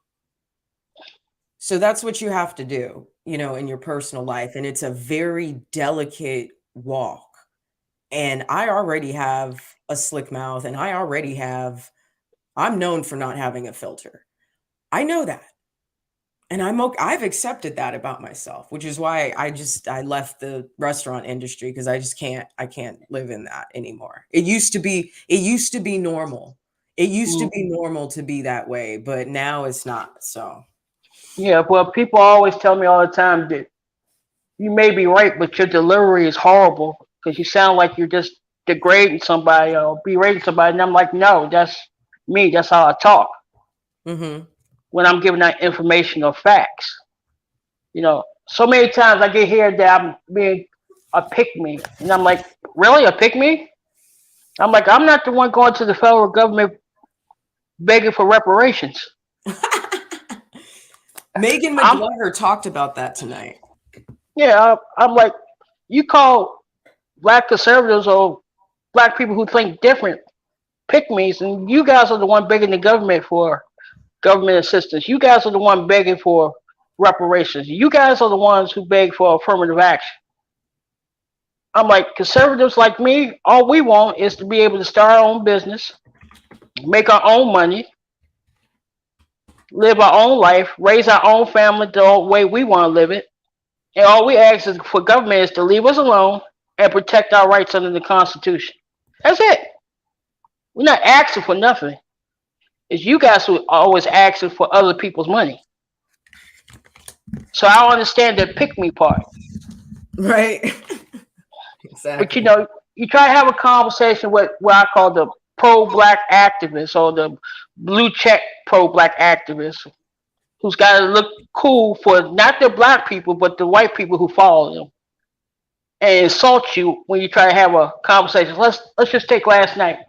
So that's what you have to do, in your personal life. And it's a very delicate walk. And I already have a slick mouth, and I'm known for not having a filter. I know that. And I've accepted that about myself, which is why I left the restaurant industry, because I can't live in that anymore. It used to be normal. It used to be normal to be that way, but now it's not. So yeah, well, people always tell me all the time that you may be right, but your delivery is horrible because you sound like you're just degrading somebody or berating somebody. And I'm like, no, that's me. That's how I talk. When I'm giving out information or facts. So many times I get here that I'm being a pick-me. And I'm like, really, a pick-me? I'm like, I'm not the one going to the federal government begging for reparations. Megan McGregor talked about that tonight. Yeah, I'm like, you call Black conservatives or Black people who think different pick-me's, and you guys are the one begging the government for government assistance. You guys are the one begging for reparations. You guys are the ones who beg for affirmative action. I'm like, conservatives like me, all we want is to be able to start our own business, make our own money, live our own life, raise our own family the way we want to live it. And all we ask is for government is to leave us alone and protect our rights under the Constitution. That's it. We're not asking for nothing. It's you guys who are always asking for other people's money. So I don't understand the pick-me part. Right. Exactly. But you try to have a conversation with what I call the pro-Black activists or the blue check pro-Black activists who's got to look cool for not the Black people, but the white people who follow them and insult you when you try to have a conversation. Let's just take last night.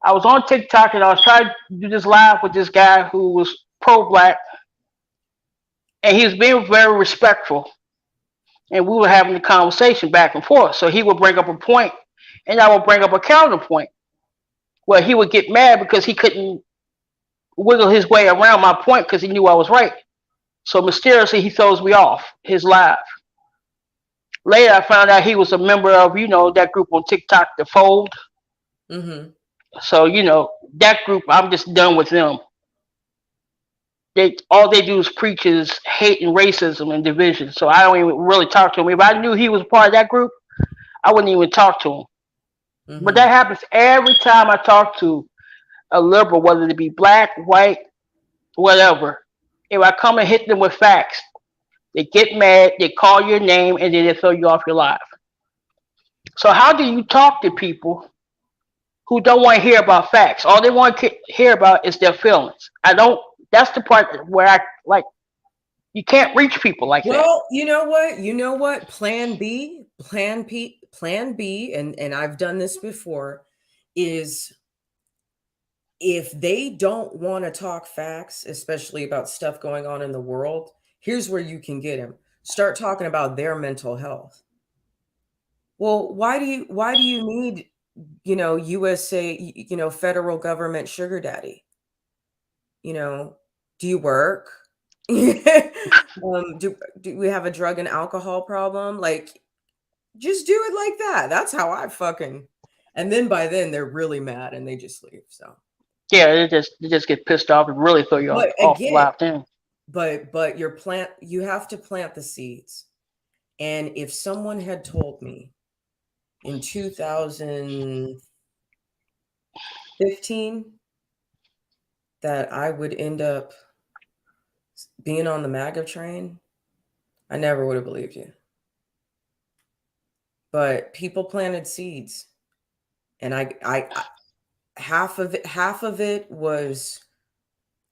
I was on TikTok and I was trying to do this live with this guy who was pro-Black. and he was being very respectful. And we were having a conversation back and forth. So he would bring up a point, and I would bring up a counterpoint. Well, he would get mad because he couldn't wiggle his way around my point because he knew I was right. So mysteriously, he throws me off his live. Later, I found out he was a member of, that group on TikTok, The Fold. Mm-hmm. So, that group, I'm just done with them. All they do is preach is hate and racism and division. So I don't even really talk to him. If I knew he was a part of that group, I wouldn't even talk to him. Mm-hmm. But that happens every time I talk to a liberal, whether it be black, white, whatever. If I come and hit them with facts, they get mad, they call your name, and then they throw you off your live. So how do you talk to people who don't want to hear about facts? All they want to hear about is their feelings. That's the part where I like, you can't reach people like that. Well, you know what? Plan B, and I've done this before, is if they don't want to talk facts, especially about stuff going on in the world, here's where you can get them. Start talking about their mental health. Well, why do you need, USA, federal government sugar daddy? Do you work? Do we have a drug and alcohol problem? Like, just do it like that. That's how I and then by then they're really mad and they just leave. So yeah, they just get pissed off and really throw you off the live thing. But you have to plant the seeds. And if someone had told me in 2015 that I would end up being on the Maga train, I never would have believed you. But people planted seeds, and I half of it was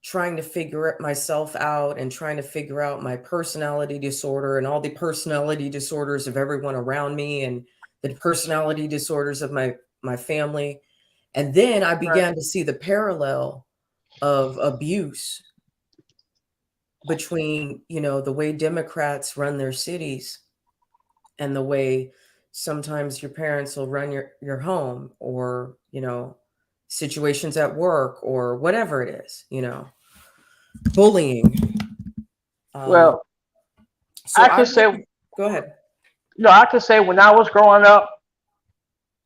trying to figure myself out and trying to figure out my personality disorder and all the personality disorders of everyone around me and the personality disorders of my family. And then I began to see the parallel of abuse between, the way Democrats run their cities and the way sometimes your parents will run your home, or, situations at work or whatever it is, bullying. Well, so I could say, go ahead. No, I could say when I was growing up,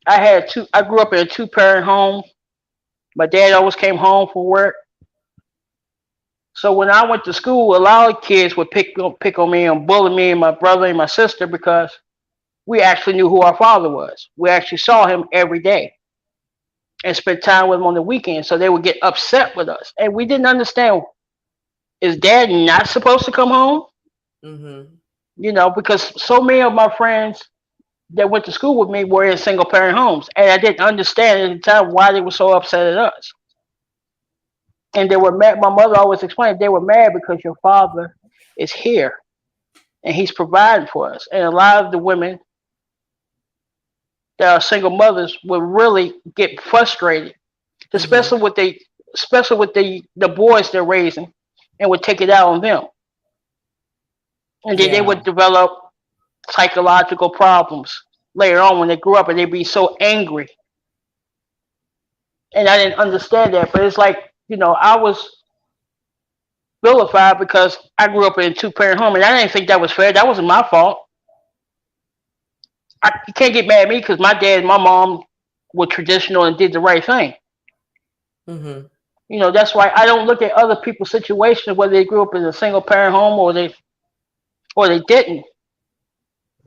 I grew up in a 2-parent home. My dad always came home from work. So when I went to school, a lot of kids would pick on me and bully me and my brother and my sister because we actually knew who our father was. We actually saw him every day and spent time with him on the weekend. So they would get upset with us. And we didn't understand, is dad not supposed to come home? Mm-hmm. Because so many of my friends that went to school with me were in single parent homes. And I didn't understand at the time why they were so upset at us. And they were mad. My mother always explained they were mad because your father is here and he's providing for us. And a lot of the women that are single mothers would really get frustrated, especially with the boys they're raising, and would take it out on them. And then they would develop psychological problems later on when they grew up, and they'd be so angry. And I didn't understand that, but it's like, I was vilified because I grew up in a 2-parent home, and I didn't think that was fair. That wasn't my fault. You can't get mad at me because my dad and my mom were traditional and did the right thing. Mm-hmm. That's why I don't look at other people's situations, whether they grew up in a single-parent home or they didn't.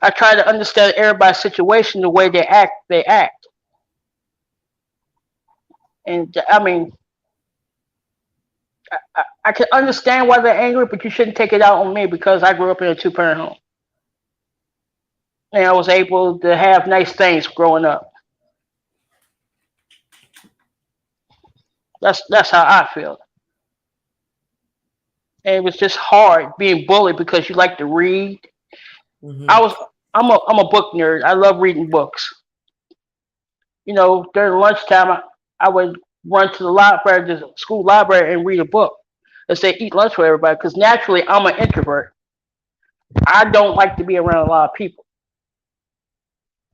I try to understand everybody's situation, the way they act. And I mean, I can understand why they're angry, but you shouldn't take it out on me because I grew up in a 2-parent home. And I was able to have nice things growing up. That's how I feel. And it was just hard being bullied because you like to read. Mm-hmm. I'm a book nerd. I love reading books. During lunchtime, I would run to the school library, and read a book. Let's say eat lunch with everybody, because naturally I'm an introvert. I don't like to be around a lot of people.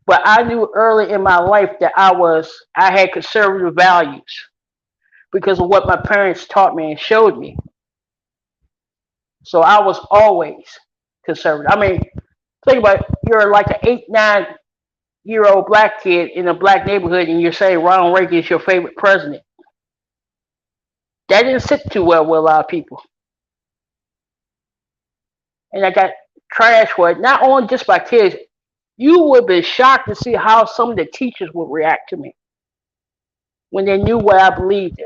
But I knew early in my life that I had conservative values because of what my parents taught me and showed me. So I was always conservative. I mean, think about it. You're like an 8, 9-year-old black kid in a black neighborhood and you're saying Ronald Reagan is your favorite president. That didn't sit too well with a lot of people. And I got trash for it, not only just by kids. You would be shocked to see how some of the teachers would react to me when they knew what I believed in.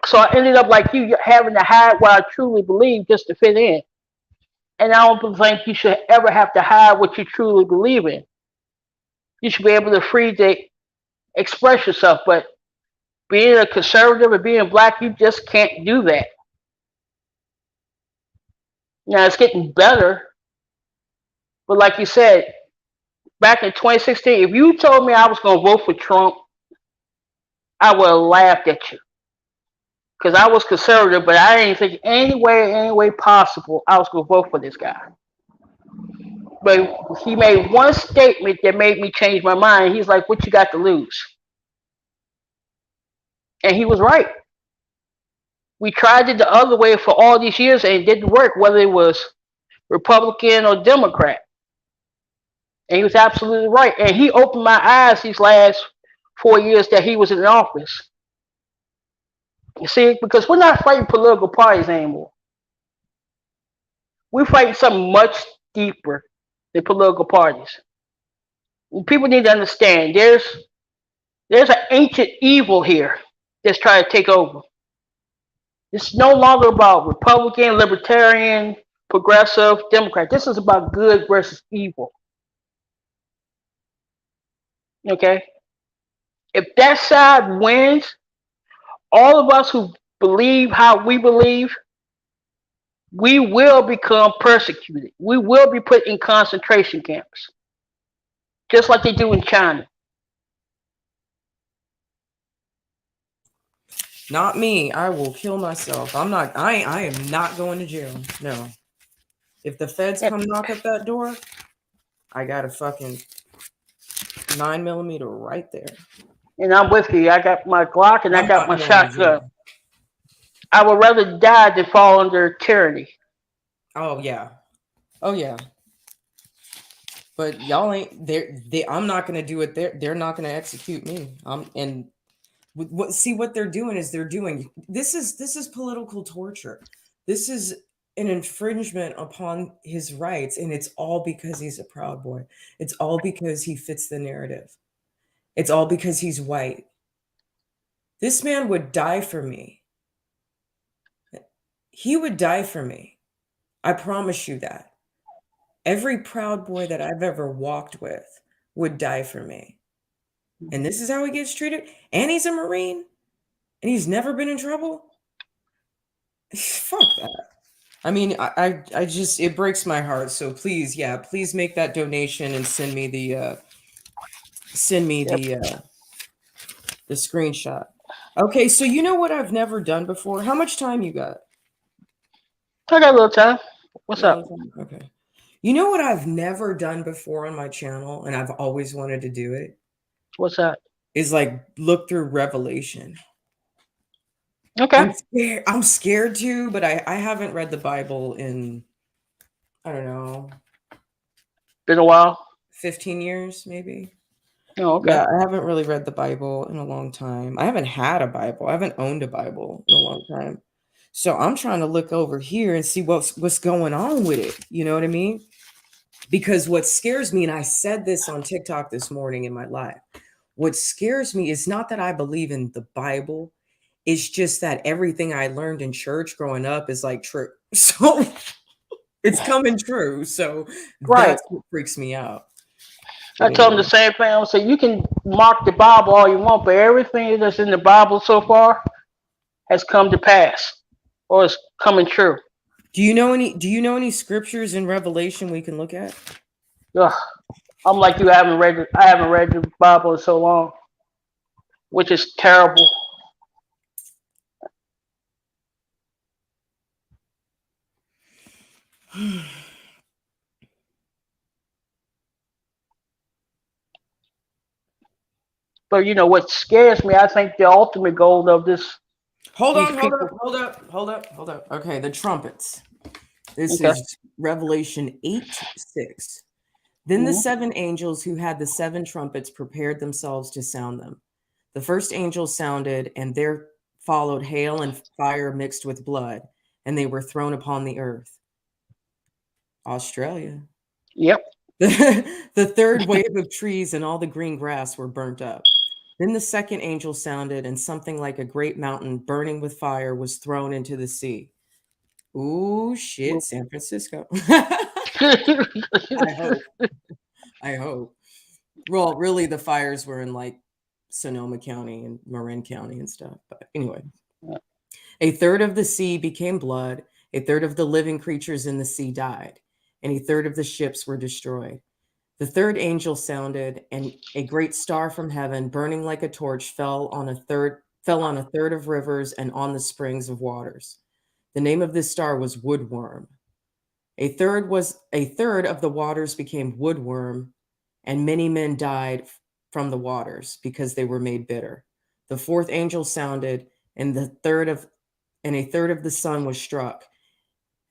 So I ended up like you, having to hide what I truly believe just to fit in. And I don't think you should ever have to hide what you truly believe in. You should be able to free to express yourself. But being a conservative and being black, you just can't do that. Now it's getting better. But like you said, back in 2016, if you told me I was going to vote for Trump, I would have laughed at you. Because I was conservative, but I didn't think any way possible I was going to vote for this guy. But he made one statement that made me change my mind. He's like, what you got to lose? And he was right. We tried it the other way for all these years and it didn't work, whether it was Republican or Democrat. And he was absolutely right. And he opened my eyes these last 4 years that he was in office. You see, because we're not fighting political parties anymore. We're fighting something much deeper than political parties. And people need to understand there's an ancient evil here that's trying to take over. It's no longer about Republican, Libertarian, Progressive, Democrat. This is about good versus evil. Okay? If that side wins, all of us who believe how we believe, we will become persecuted. We will be put in concentration camps, just like they do in China. Not me. I will kill myself. I am not going to jail. No. If the feds come knock at that door, I got a fucking 9mm right there. And I'm with you. I got my Glock and I got my shotgun. I would rather die than fall under tyranny. Oh yeah. Oh yeah. But y'all ain't they I'm not gonna do it. They're not gonna execute me. And what they're doing is this is political torture. This is an infringement upon his rights, and it's all because he's a Proud Boy. It's all because he fits the narrative. It's all because he's white. This man would die for me. He would die for me. I promise you that. Every Proud Boy that I've ever walked with would die for me. And this is how he gets treated? And he's a Marine? And he's never been in trouble? Fuck that. I mean, I just, it breaks my heart. So please, yeah, please make that donation and send me the screenshot. Okay, so you know what I've never done before? How much time you got? I got a little time. What's up? Okay. You know what I've never done before on my channel, and I've always wanted to do it? What's that? Is like look through Revelation. Okay. I'm scared to, but I haven't read the Bible in, I don't know. Been a while? 15 years, maybe. Oh, okay. Yeah, I haven't really read the Bible in a long time. I haven't had a Bible. I haven't owned a Bible in a long time. So I'm trying to look over here and see what's going on with it. You know what I mean? Because what scares me, and I said this on TikTok this morning in my live, what scares me is not that I believe in the Bible. It's just that everything I learned in church growing up is like true. So it's coming true. So that's what freaks me out. I told him the same thing. I said, you can mark the Bible all you want, but everything that's in the Bible so far has come to pass or is coming true. Do you know any scriptures in Revelation we can look at? Ugh. I'm like you, I haven't read the Bible in so long, which is terrible. But you know what scares me? I think the ultimate goal of this. Hold these on, people. hold up. Okay, the trumpets. This Okay. is Revelation 8:6. Then the Mhm. 7 angels who had the 7 trumpets prepared themselves to sound them. The first angel sounded, and there followed hail and fire mixed with blood, and they were thrown upon the earth. Australia. Yep. The third wave of trees and all the green grass were burnt up. Then the second angel sounded, and something like a great mountain burning with fire was thrown into the sea. Ooh, shit, San Francisco. I hope. I hope. Well, really, the fires were in like Sonoma County and Marin County and stuff. But anyway, a third of the sea became blood. A third of the living creatures in the sea died, and a third of the ships were destroyed. The third angel sounded, and a great star from heaven, burning like a torch, fell on a third of rivers and on the springs of waters. The name of this star was Woodworm. A third of the waters became woodworm, and many men died from the waters because they were made bitter. The fourth angel sounded, and a third of the sun was struck,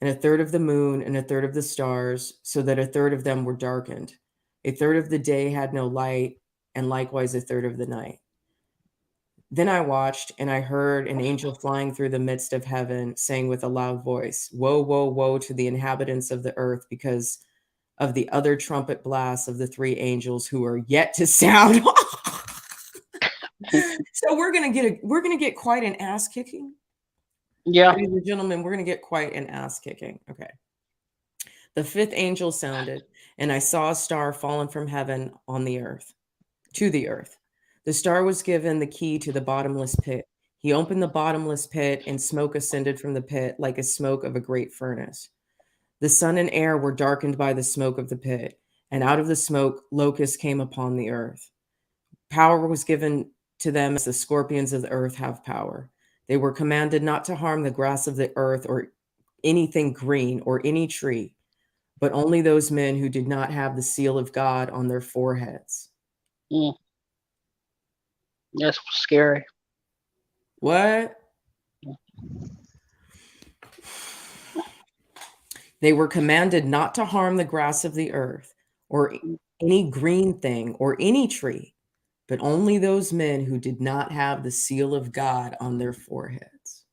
and a third of the moon, and a third of the stars, so that a third of them were darkened. A third of the day had no light, and likewise a third of the night. Then I watched, and I heard an angel flying through the midst of heaven, saying with a loud voice, "Woe, woe, woe to the inhabitants of the earth, because of the other trumpet blasts of the 3 angels who are yet to sound." So we're gonna get quite an ass kicking. Yeah. Ladies and gentlemen, we're gonna get quite an ass kicking. Okay. The 5th angel sounded, and I saw a star fallen from heaven on the earth, to the earth. The star was given the key to the bottomless pit. He opened the bottomless pit, and smoke ascended from the pit like a smoke of a great furnace. The sun and air were darkened by the smoke of the pit, and out of the smoke locusts came upon the earth. Power was given to them as the scorpions of the earth have power. They were commanded not to harm the grass of the earth or anything green or any tree, but only those men who did not have the seal of God on their foreheads. Mm. That's scary. What? They were commanded not to harm the grass of the earth or any green thing or any tree, but only those men who did not have the seal of God on their foreheads.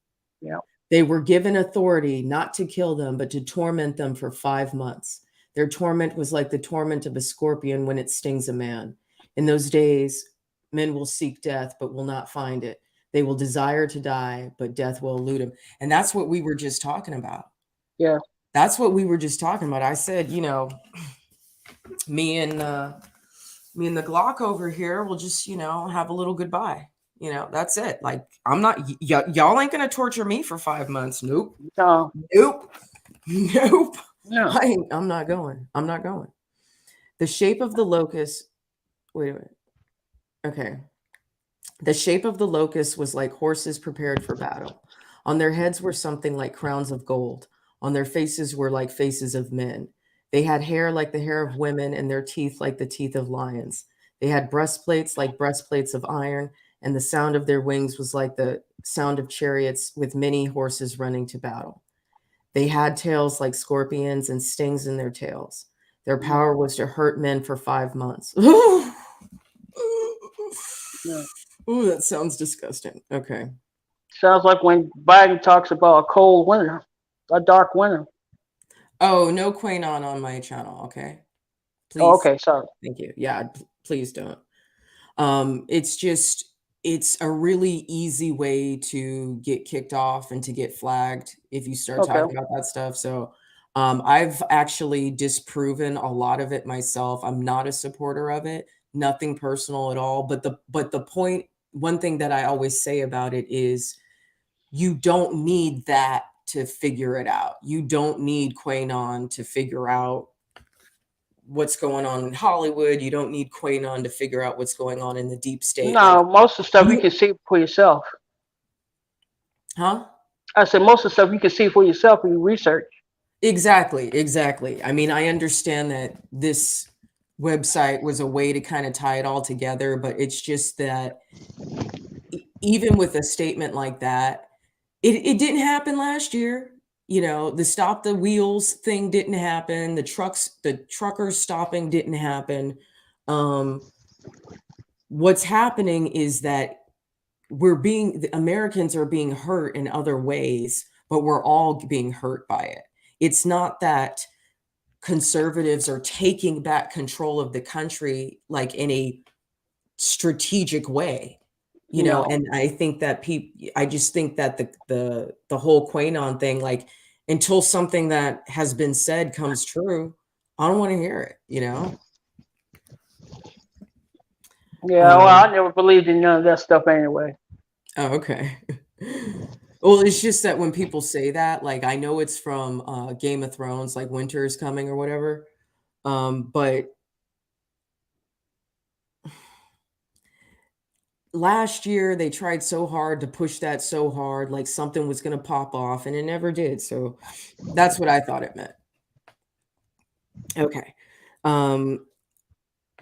Yeah. They were given authority not to kill them, but to torment them for 5 months. Their torment was like the torment of a scorpion when it stings a man. In those days, men will seek death, but will not find it. They will desire to die, but death will elude them. And that's what we were just talking about. Yeah. That's what we were just talking about. I said, you know, me and the Glock over here will just, you know, have a little goodbye. You know, that's it. Like, I'm not, y'all ain't going to torture me for 5 months. Nope. No. Nope. Nope. No. I'm not going. I'm not going. The shape of the locust. Wait a minute. Okay. The shape of the locust was like horses prepared for battle. On their heads were something like crowns of gold. On their faces were like faces of men. They had hair like the hair of women, and their teeth like the teeth of lions. They had breastplates like breastplates of iron, and the sound of their wings was like the sound of chariots with many horses running to battle. They had tails like scorpions and stings in their tails. Their power was to hurt men for 5 months. Yeah. Ooh, that sounds disgusting. Okay. Sounds like when Biden talks about a cold winter, a dark winter. Oh, no Quanon on my channel. Okay. Please. Oh, okay, sorry. Thank you. Yeah, please don't. It's a really easy way to get kicked off and to get flagged if you start talking about that stuff. So I've actually disproven a lot of it myself. I'm not a supporter of it. Nothing personal at all. But the point, one thing that I always say about it is you don't need that to figure it out. You don't need Quanon to figure out what's going on in Hollywood. You don't need Quanon to figure out what's going on in the deep state. No, most of the stuff you can see for yourself. Huh? I said most of the stuff you can see for yourself when you research. Exactly. I mean, I understand that this website was a way to kind of tie it all together, but it's just that even with a statement like that, it didn't happen last year. You know, the stop the wheels thing didn't happen. The truckers stopping didn't happen. What's happening is that the Americans are being hurt in other ways, but we're all being hurt by it. It's not that conservatives are taking back control of the country like in a strategic way, you know. No. And I think that I just think that the whole QAnon thing, like, until something that has been said comes true, I don't want to hear it, you know. Yeah, well, I never believed in none of that stuff anyway. Oh, okay. Well, it's just that when people say that, like, I know it's from Game of Thrones, like winter is coming or whatever, but last year they tried so hard to push that so hard, like something was going to pop off, and it never did. So that's what I thought it meant. Okay.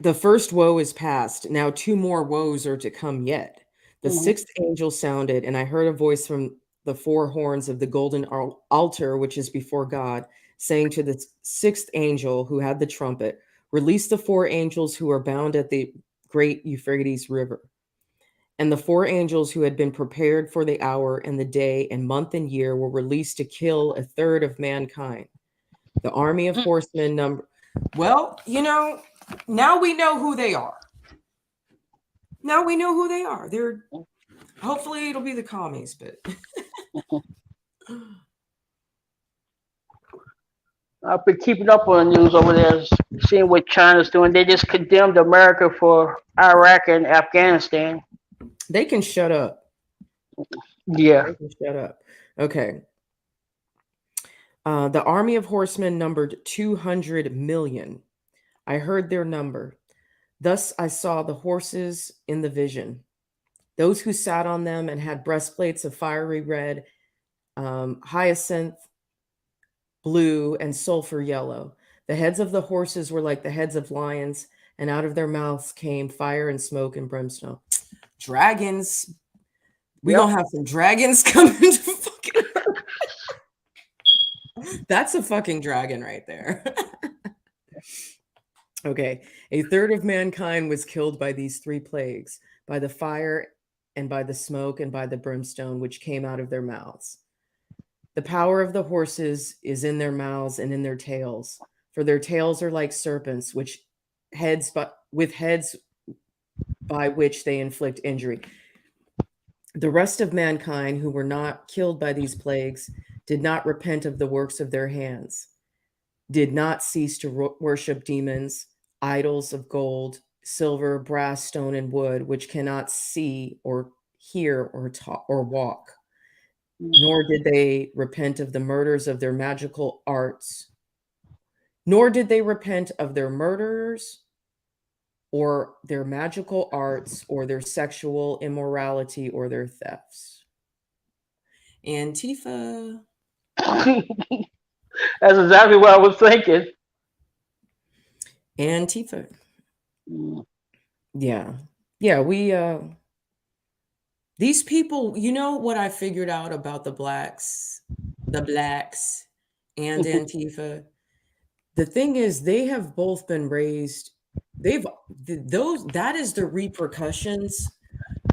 The first woe is past. Now 2 more woes are to come yet. The 6th angel sounded, and I heard a voice from the 4 horns of the golden altar, which is before God, saying to the 6th angel who had the trumpet, release the 4 angels who are bound at the great Euphrates River. And the 4 angels who had been prepared for the hour and the day and month and year were released to kill 1/3 of mankind. The army of horsemen number. Well, you know, now we know who they are. Now we know who they are. They're hopefully it'll be the commies, but I've been keeping up on the news over there, seeing what China's doing. They just condemned America for Iraq and Afghanistan. They can shut up. Yeah. They can shut up. Okay. The army of horsemen numbered 200 million. I heard their number. Thus I saw the horses in the vision. Those who sat on them and had breastplates of fiery red, hyacinth, blue, and sulfur yellow. The heads of the horses were like the heads of lions, and out of their mouths came fire and smoke and brimstone. Dragons. We gonna have some dragons coming to fucking That's a fucking dragon right there. Okay. 1/3 of mankind was killed by these 3 plagues, by the fire and by the smoke and by the brimstone which came out of their mouths. The power of the horses is in their mouths and in their tails, for their tails are like serpents, with heads by which they inflict injury. The rest of mankind who were not killed by these plagues did not repent of the works of their hands, did not cease to worship demons, idols of gold, silver, brass, stone, and wood, which cannot see or hear or talk or walk. Nor did they repent of the murders of their magical arts, nor did they repent of their murderers or their magical arts or their sexual immorality or their thefts. Antifa. That's exactly what I was thinking. Antifa. Yeah. Yeah, we these people, you know what I figured out about the blacks and Antifa? The thing is, they have both been raised, that is the repercussions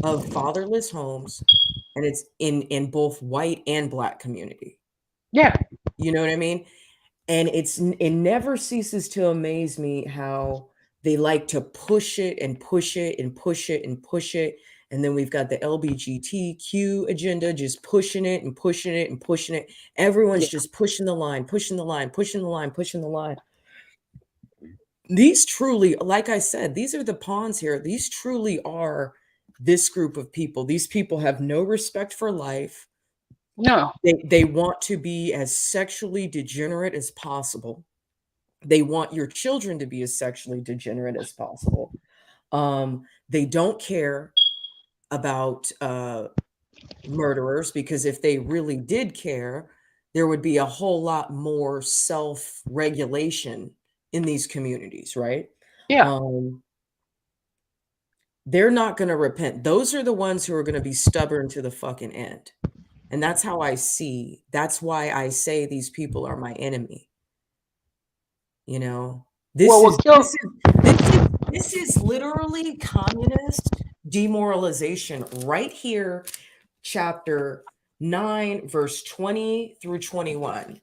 of fatherless homes, and it's in both white and black community. Yeah. You know what I mean? And it never ceases to amaze me how they like to push it and push it and push it and push it. And then we've got the LGBTQ agenda just pushing it and pushing it and pushing it. Everyone's just pushing the line, pushing the line, pushing the line, pushing the line. These truly, like I said, these are the pawns here. These truly are this group of people. These people have no respect for life. No. They want to be as sexually degenerate as possible. They want your children to be as sexually degenerate as possible. They don't care about murderers, because if they really did care, there would be a whole lot more self-regulation in these communities, right? Yeah. They're not going to repent. Those are the ones who are going to be stubborn to the fucking end. And that's how I see. That's why I say these people are my enemy. You know, this is literally communist demoralization right here, chapter 9, verse 20 through 21.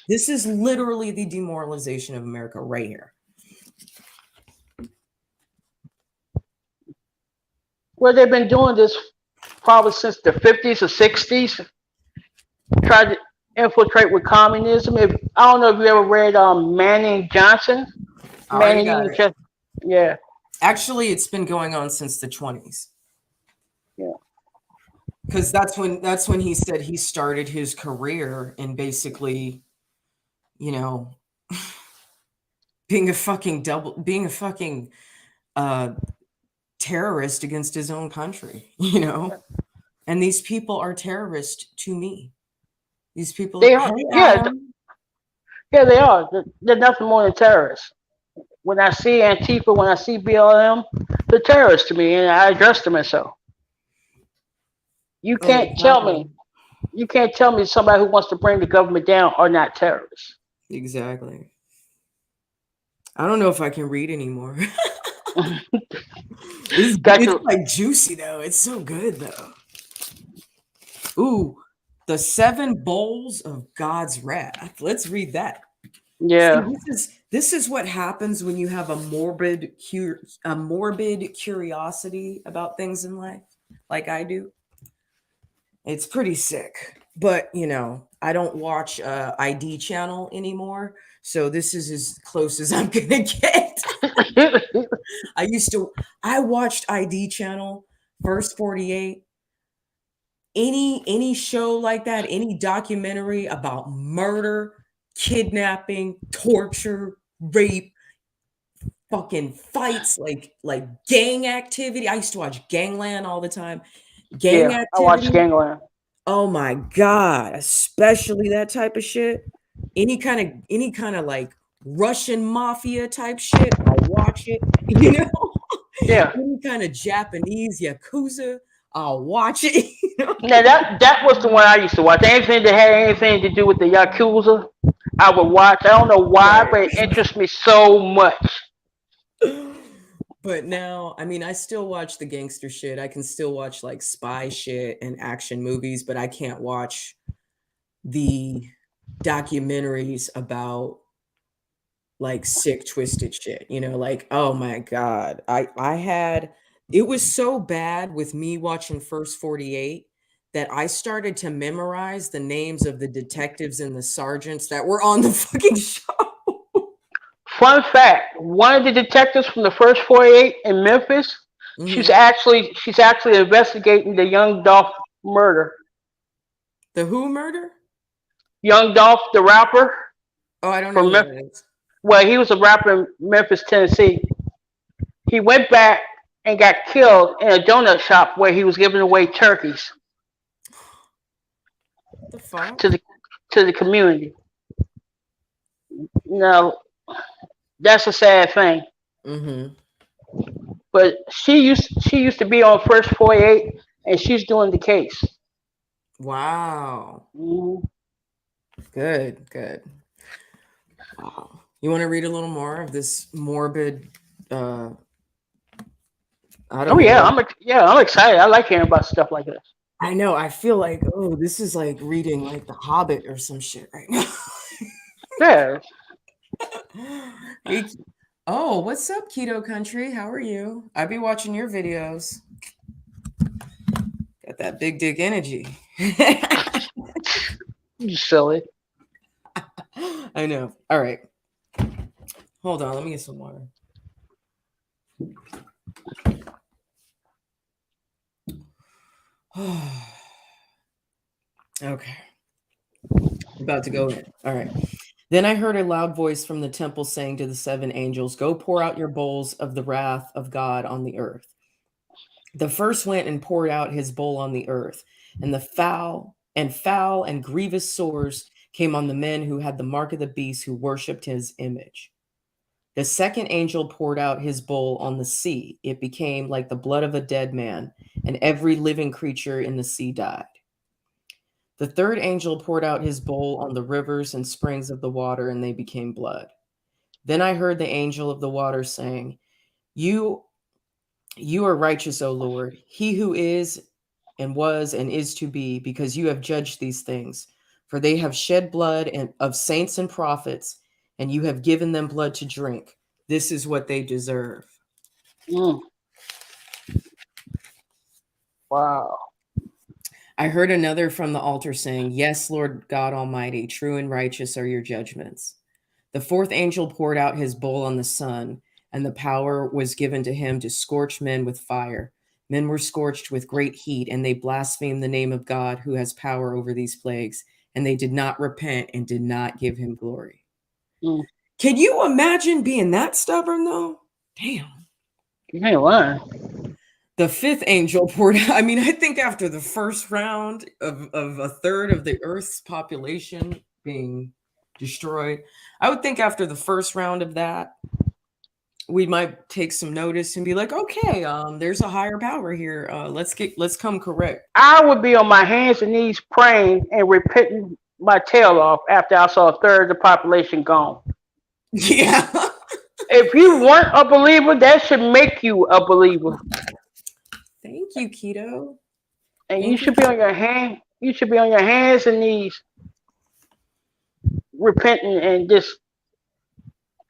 This is literally the demoralization of America right here. Well, they've been doing this probably since the 50s or 60s. Tried to infiltrate with communism. I don't know if you ever read Manning Johnson. I already Manning got it. Yeah. Actually, it's been going on since the 20s. Yeah. Because that's when he said he started his career in basically, you know, being a fucking terrorist against his own country, you know. And these people are terrorists to me. These people They are. Yeah, they are. They're nothing more than terrorists. When I see Antifa, when I see BLM, they're terrorists to me, and I address them as so. You can't tell me. You can't tell me somebody who wants to bring the government down are not terrorists. Exactly. I don't know if I can read anymore. It's like juicy though. It's so good though. Ooh, the 7 bowls of God's wrath. Let's read that. Yeah. See, this is what happens when you have a morbid curiosity about things in life, like I do. It's pretty sick. But you know, I don't watch ID channel anymore, so this is as close as I'm gonna get. I watched ID channel, First 48. Any show like that, any documentary about murder, kidnapping, torture, rape, fucking fights, like gang activity. I used to watch Gangland all the time. Gang activity. I watch Gangland. Oh my God, especially that type of shit. Any kind of like Russian mafia type shit, I'll watch it, you know? Yeah. Any kind of Japanese Yakuza, I'll watch it. You know? Now that was the one I used to watch. Anything that had anything to do with the Yakuza, I would watch. I don't know why, but it interests me so much. But now, I mean, I still watch the gangster shit. I can still watch like spy shit and action movies, but I can't watch the documentaries about like sick, twisted shit. You know, like, oh my God. It was so bad with me watching First 48 that I started to memorize the names of the detectives and the sergeants that were on the fucking show. Fun fact: one of the detectives from the First 48 in Memphis, she's actually investigating the Young Dolph murder. The who murder? Young Dolph, the rapper. Oh, I don't know who that is. Well, he was a rapper in Memphis, Tennessee. He went back and got killed in a donut shop where he was giving away turkeys. What the fuck? To the community. Now, that's a sad thing. But she used to be on First 48, and she's doing the case. Wow. Good. Wow. You want to read a little more of this morbid? I'm excited. I like hearing about stuff like this. I know. I feel like, oh, this is like reading like The Hobbit or some shit right now. Yeah. Oh, what's up, Keto Country? How are you? I be watching your videos. Got that big dick energy. You silly. I know. All right. Hold on. Let me get some water. Okay. I'm about to go in. All right. Then I heard a loud voice from the temple saying to the 7 angels, "Go pour out your bowls of the wrath of God on the earth." The first went and poured out his bowl on the earth, and the foul and grievous sores came on the men who had the mark of the beast, who worshipped his image. The second angel poured out his bowl on the sea. It became like the blood of a dead man, and every living creature in the sea died. The third angel poured out his bowl on the rivers and springs of the water, and they became blood. Then I heard the angel of the water saying, You are righteous, O Lord, he who is and was and is to be, because you have judged these things. For they have shed blood of saints and prophets, and you have given them blood to drink. This is what they deserve. Wow. I heard another from the altar saying, Yes, Lord God Almighty, true and righteous are your judgments. The fourth angel poured out his bowl on the sun, and the power was given to him to scorch men with fire. Men were scorched with great heat, and they blasphemed the name of God who has power over these plagues, and they did not repent and did not give him glory. Can you imagine being that stubborn, though? Damn. You ain't lying. The fifth angel poured out. I mean, I think after the first round of a third of the Earth's population being destroyed, I would think after the first round of that, we might take some notice and be like, okay, there's a higher power here. Let's come correct. I would be on my hands and knees praying and repenting my tail off after I saw a third of the population gone. Yeah. If you weren't a believer, that should make you a believer. Thank you, Keto. And you should be on your hands and knees repenting and just,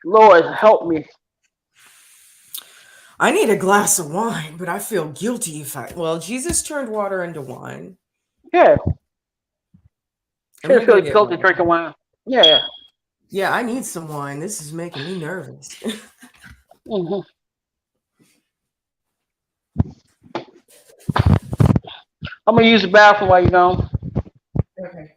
Lord, help me. I need a glass of wine, but I feel guilty if well, Jesus turned water into wine. Yeah. I'm Feel guilty drinking wine. Yeah. Yeah, I need some wine. This is making me nervous. Mm-hmm. I'm gonna use the bathroom while you're gone. Okay.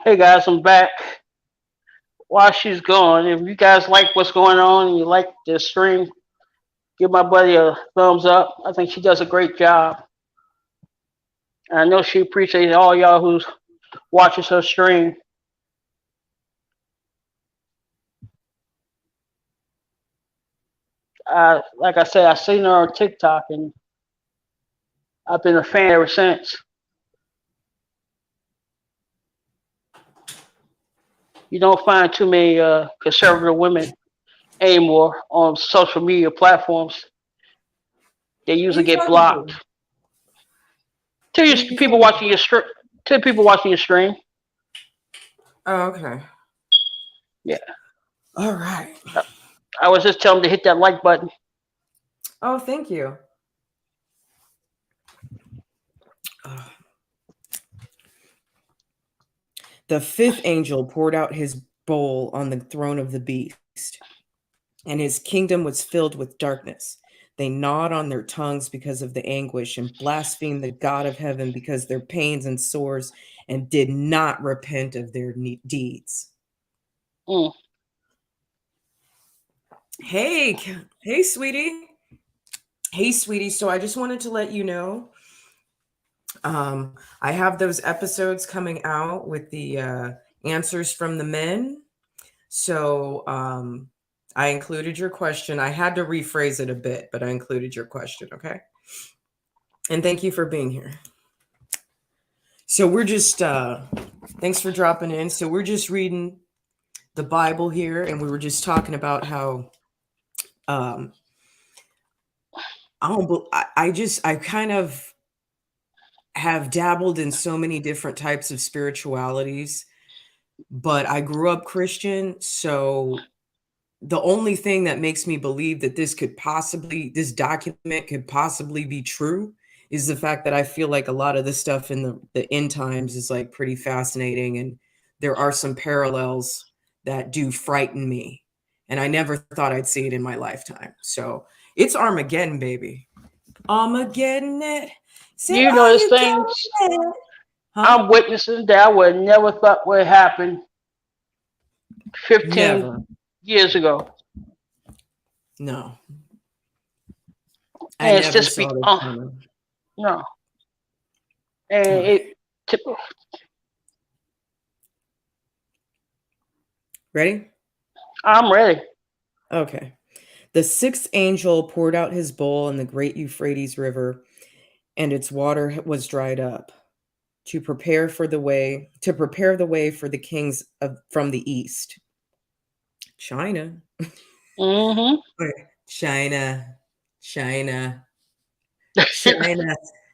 Hey guys, I'm back. While she's gone, if you guys like what's going on and you like the stream, give my buddy a thumbs up. I think she does a great job. And I know she appreciates all y'all who's watching her stream. Like I said, I've seen her on TikTok and I've been a fan ever since. You don't find too many conservative women anymore on social media platforms. They usually get blocked. To people watching your stream. To people watching your stream. Oh, okay. Yeah. All right. I was just telling them to hit that like button. Oh, thank you. The fifth angel poured out his bowl on the throne of the beast, and his kingdom was filled with darkness. They gnawed on their tongues because of the anguish and blasphemed the God of heaven because their pains and sores, and did not repent of their deeds. Hey, sweetie. Hey, sweetie. So I just wanted to let you know, I have those episodes coming out with the answers from the men. So I included your question. I had to rephrase it a bit, but I included your question. Okay. And thank you for being here. So we're just thanks for dropping in. So we're just reading the Bible here, and we were just talking about how I kind of have dabbled in so many different types of spiritualities, but I grew up Christian, so the only thing that makes me believe that this document could possibly be true is the fact that I feel like a lot of the stuff in the end times is like pretty fascinating, and there are some parallels that do frighten me, and I never thought I'd see it in my lifetime. So it's Armageddon, baby. Armageddon it. Said, You know, "Are there's you things getting it?" Huh? I'm witnessing that I would never thought would happen 15 Never. years ago. No. I And it's never just saw this coming. no. And No. it Ready? I'm ready. Okay. The sixth angel poured out his bowl in the great Euphrates River, and its water was dried up to prepare the way for the kings from the east. China. Mm-hmm. China.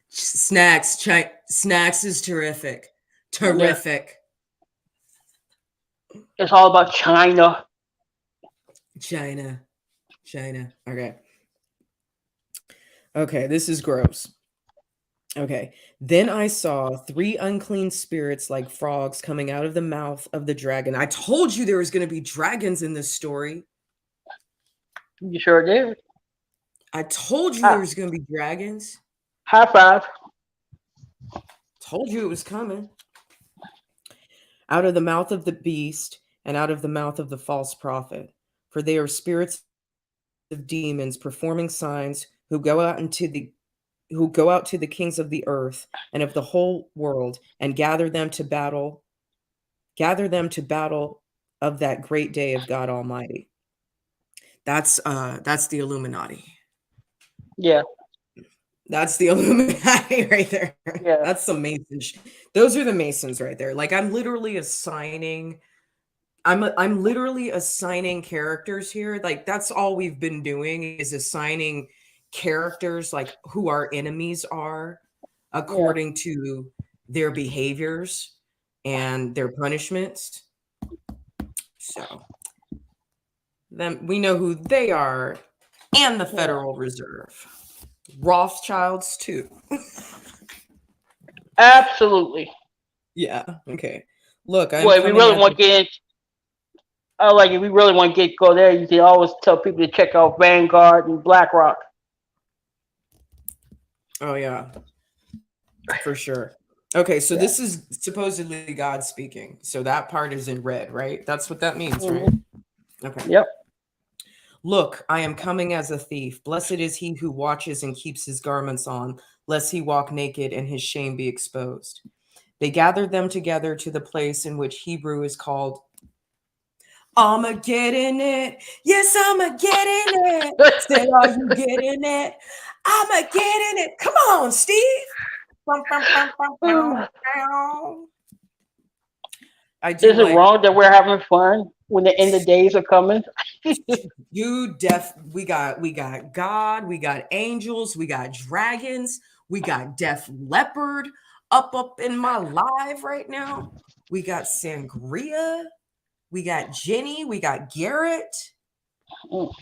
Snacks is terrific. Terrific. It's all about China. China. Okay, this is gross. Okay. Then I saw 3 unclean spirits like frogs coming out of the mouth of the dragon. I told you there was going to be dragons in this story. You sure did. I told you there was going to be dragons. High five. Told you it was coming. Out of the mouth of the beast and out of the mouth of the false prophet. For they are spirits of demons performing signs who go out to the kings of the earth and of the whole world and gather them to battle of that great day of God Almighty. That's the Illuminati. Yeah. That's the Illuminati right there. Yeah. That's some Masons. Those are the Masons right there. Like I'm literally assigning characters here. Like that's all we've been doing is assigning characters like who our enemies are according to their behaviors and their punishments. So then we know who they are, and the Federal Reserve. Rothschilds too. Absolutely. Yeah. Okay. Look, Well, if we really want to get if we really want to go there, you can always tell people to check out Vanguard and BlackRock. Oh yeah. For sure. Okay, so this is supposedly God speaking. So that part is in red, right? That's what that means, right? Okay. Yep. Look, I am coming as a thief. Blessed is he who watches and keeps his garments on, lest he walk naked and his shame be exposed. They gathered them together to the place in which Hebrew is called Armageddon it. Yes, Armageddon it. Said, are you getting it? Armageddon it. Come on, Steve. Is it wrong that we're having fun when the end of days are coming? We got God, we got angels, we got dragons, we got Def Leopard up in my live right now. We got Sangria, we got Jenny, we got Garrett.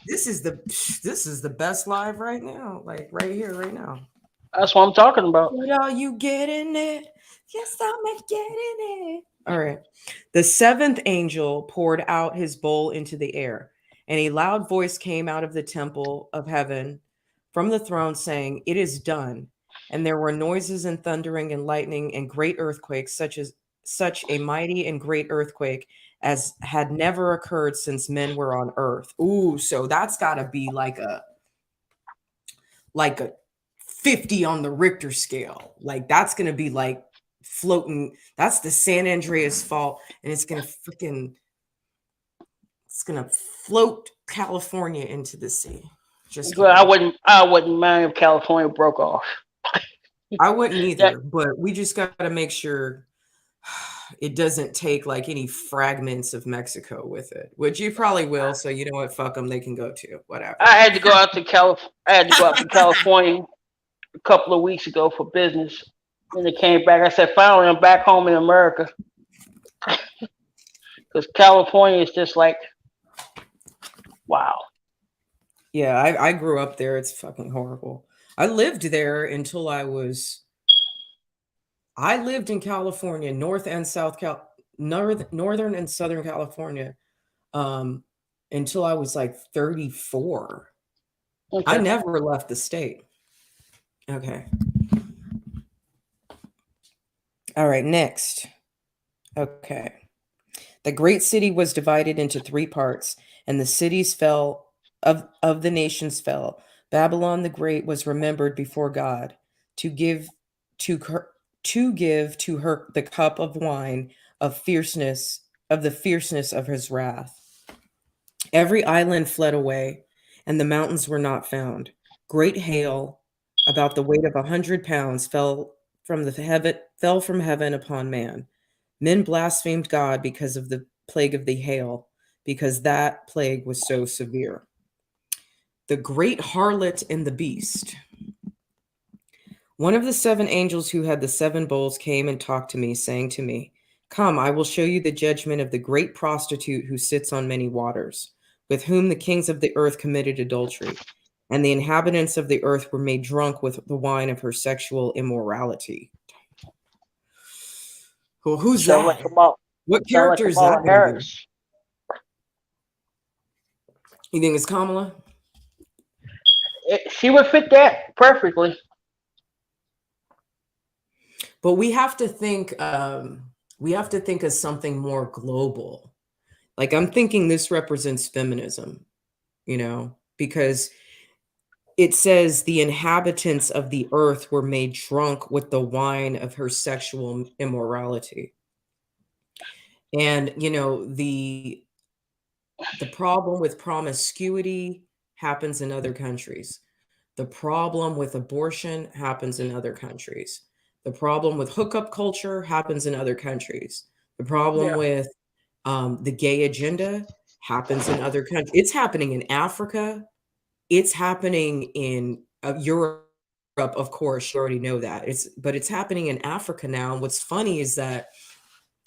This is the best live right now, like right here, right now. That's what I'm talking about. Are you getting it? Yes, I'm getting it. All right. The seventh angel poured out his bowl into the air, and a loud voice came out of the temple of heaven from the throne saying, "It is done." And there were noises and thundering and lightning and great earthquakes, such a mighty and great earthquake as had never occurred since men were on earth. Ooh, so that's got to be like a 50 on the Richter scale. Like that's going to be like floating. That's the San Andreas fault, and it's going to float California into the sea. Well, I wouldn't mind if California broke off. I wouldn't Yeah, either, but we just got to make sure it doesn't take like any fragments of Mexico with it, which you probably will. So you know what? Fuck them. They can go too. Whatever. I had to go out to I had to go out to California a couple of weeks ago for business. When I came back, I said, finally, I'm back home in America. Because California is just like, wow. Yeah, I grew up there. It's fucking horrible. I lived there until I lived in California, Northern and Southern California, um, until I was like 34. I Okay. never left the state. Okay. All right, next. Okay. The great city was divided into 3 parts, and the cities fell of the nations fell. Babylon the Great was remembered before God to give to her the cup of wine of the fierceness of his wrath. Every island fled away, and the mountains were not found. Great hail, about the weight of 100 pounds, fell from heaven upon man. Men blasphemed God because of the plague of the hail, because that plague was so severe. The great harlot and the beast. One of the 7 angels who had the 7 bowls came and talked to me, saying to me, "Come, I will show you the judgment of the great prostitute who sits on many waters, with whom the kings of the earth committed adultery, and the inhabitants of the earth were made drunk with the wine of her sexual immorality." Well, who's Sound that? like Kamala, What sound like character is that Kamala going to be? Harris. You think it's Kamala? She would fit that perfectly. But we have to think of something more global. Like I'm thinking this represents feminism, because it says the inhabitants of the earth were made drunk with the wine of her sexual immorality. And the problem with promiscuity happens in other countries. The problem with abortion happens in other countries. The problem with hookup culture happens in other countries. The problem Yeah. with the gay agenda happens in other countries. It's happening in Africa. It's happening in Europe, of course. You already know that. But it's happening in Africa now. And what's funny is that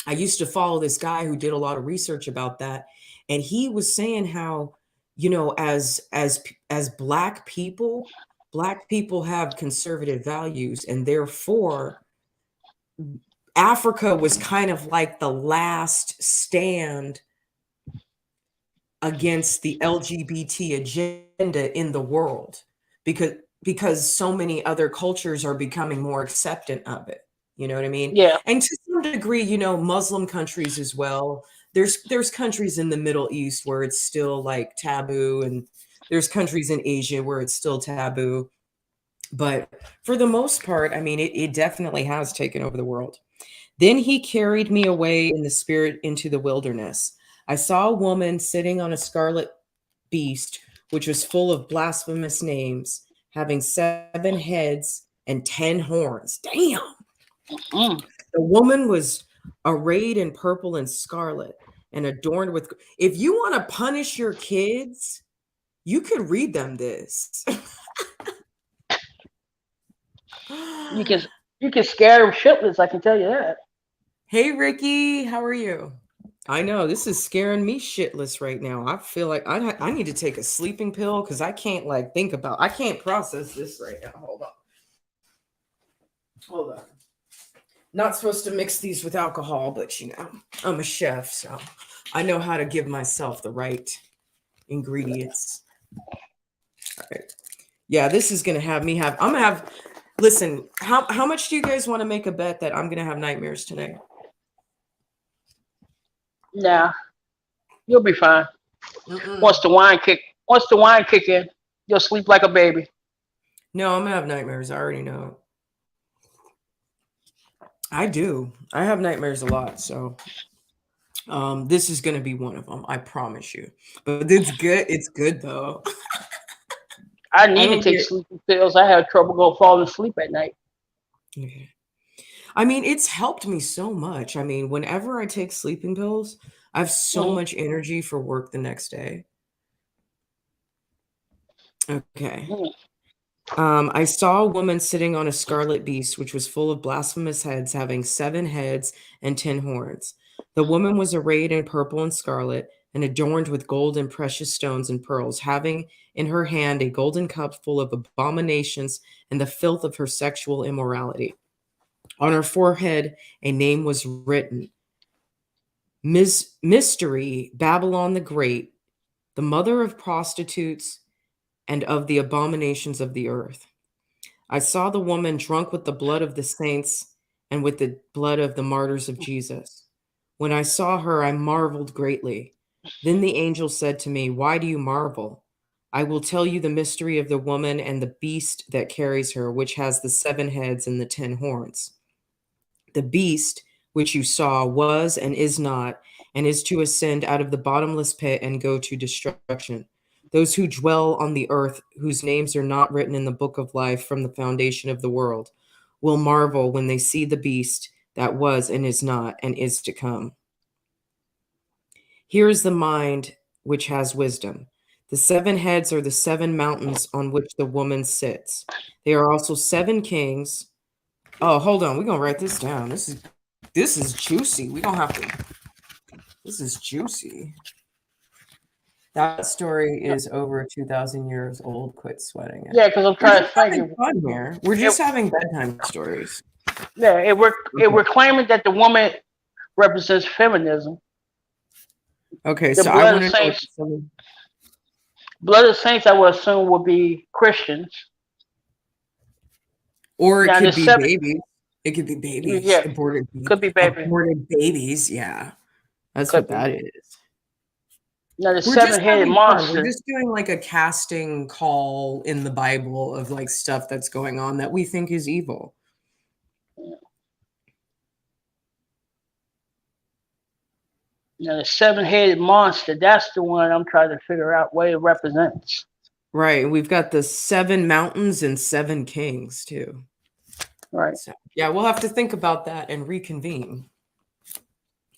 I used to follow this guy who did a lot of research about that, and he was saying how, as black people have conservative values, and therefore Africa was kind of like the last stand against the LGBT agenda in the world, because so many other cultures are becoming more acceptant of it. You know what I mean? Yeah. And to some degree, Muslim countries as well. There's countries in the Middle East where it's still like taboo, and there's countries in Asia where it's still taboo. But for the most part, I mean, it definitely has taken over the world. Then he carried me away in the spirit into the wilderness. I saw a woman sitting on a scarlet beast, which was full of blasphemous names, having 7 heads and 10 horns. Damn. Mm. The woman was arrayed in purple and scarlet and adorned with. If you want to punish your kids, you could read them this. You can scare them shitless, I can tell you that. Hey, Ricky, how are you? I know this is scaring me shitless right now. I feel like I need to take a sleeping pill because I can't I can't process this right now. Hold on. Not supposed to mix these with alcohol, but I'm a chef, so I know how to give myself the right ingredients. All right. Yeah, this is gonna have me I'm gonna have. Listen, how much do you guys want to make a bet that I'm gonna have nightmares tonight? Nah, you'll be fine. Mm-mm. Once the wine kick in, you'll sleep like a baby. No, I'm gonna have nightmares. I already know. I do. I have nightmares a lot, so this is gonna be one of them. I promise you. But it's good. It's good though. I need to don't take get. sleeping pills. I have trouble falling asleep at night. Okay. I mean, it's helped me so much. I mean, whenever I take sleeping pills, I have so much energy for work the next day. Okay. I saw a woman sitting on a scarlet beast, which was full of blasphemous heads, having 7 heads and 10 horns. The woman was arrayed in purple and scarlet, and adorned with gold and precious stones and pearls, having in her hand a golden cup full of abominations and the filth of her sexual immorality. On her forehead, a name was written: Mystery, Babylon the Great, the mother of prostitutes and of the abominations of the earth. I saw the woman drunk with the blood of the saints and with the blood of the martyrs of Jesus. When I saw her, I marveled greatly. Then the angel said to me, "Why do you marvel? I will tell you the mystery of the woman and the beast that carries her, which has the 7 heads and the 10 horns. The beast which you saw was and is not, and is to ascend out of the bottomless pit and go to destruction. Those who dwell on the earth, whose names are not written in the book of life from the foundation of the world, will marvel when they see the beast that was and is not and is to come. Here is the mind which has wisdom. The 7 heads are the 7 mountains on which the woman sits. There are also 7 kings. Oh, hold on. We're going to write this down. This is juicy. We don't have to. This is juicy. That story is over 2,000 years old. Quit sweating it. Yeah, because I'm trying to think. Fun here. We're just having bedtime stories. Yeah, we're claiming that the woman represents feminism. Okay, The so blood I of want to saints. know. Blood of saints, I would assume, would be Christians. Or it Now, could the be 7, babies. It could be babies. yeah, Aborted, could be baby. aborted babies. Yeah. That's Could what be. that is. Now, the We're just 7-headed having fun. We're monster. just doing like a casting call in the Bible of like stuff that's going on that we think is evil. Now, the 7-headed monster, that's the one I'm trying to figure out what it represents. Right. We've got the 7 mountains and 7 kings too. Right. So, yeah, we'll have to think about that and reconvene.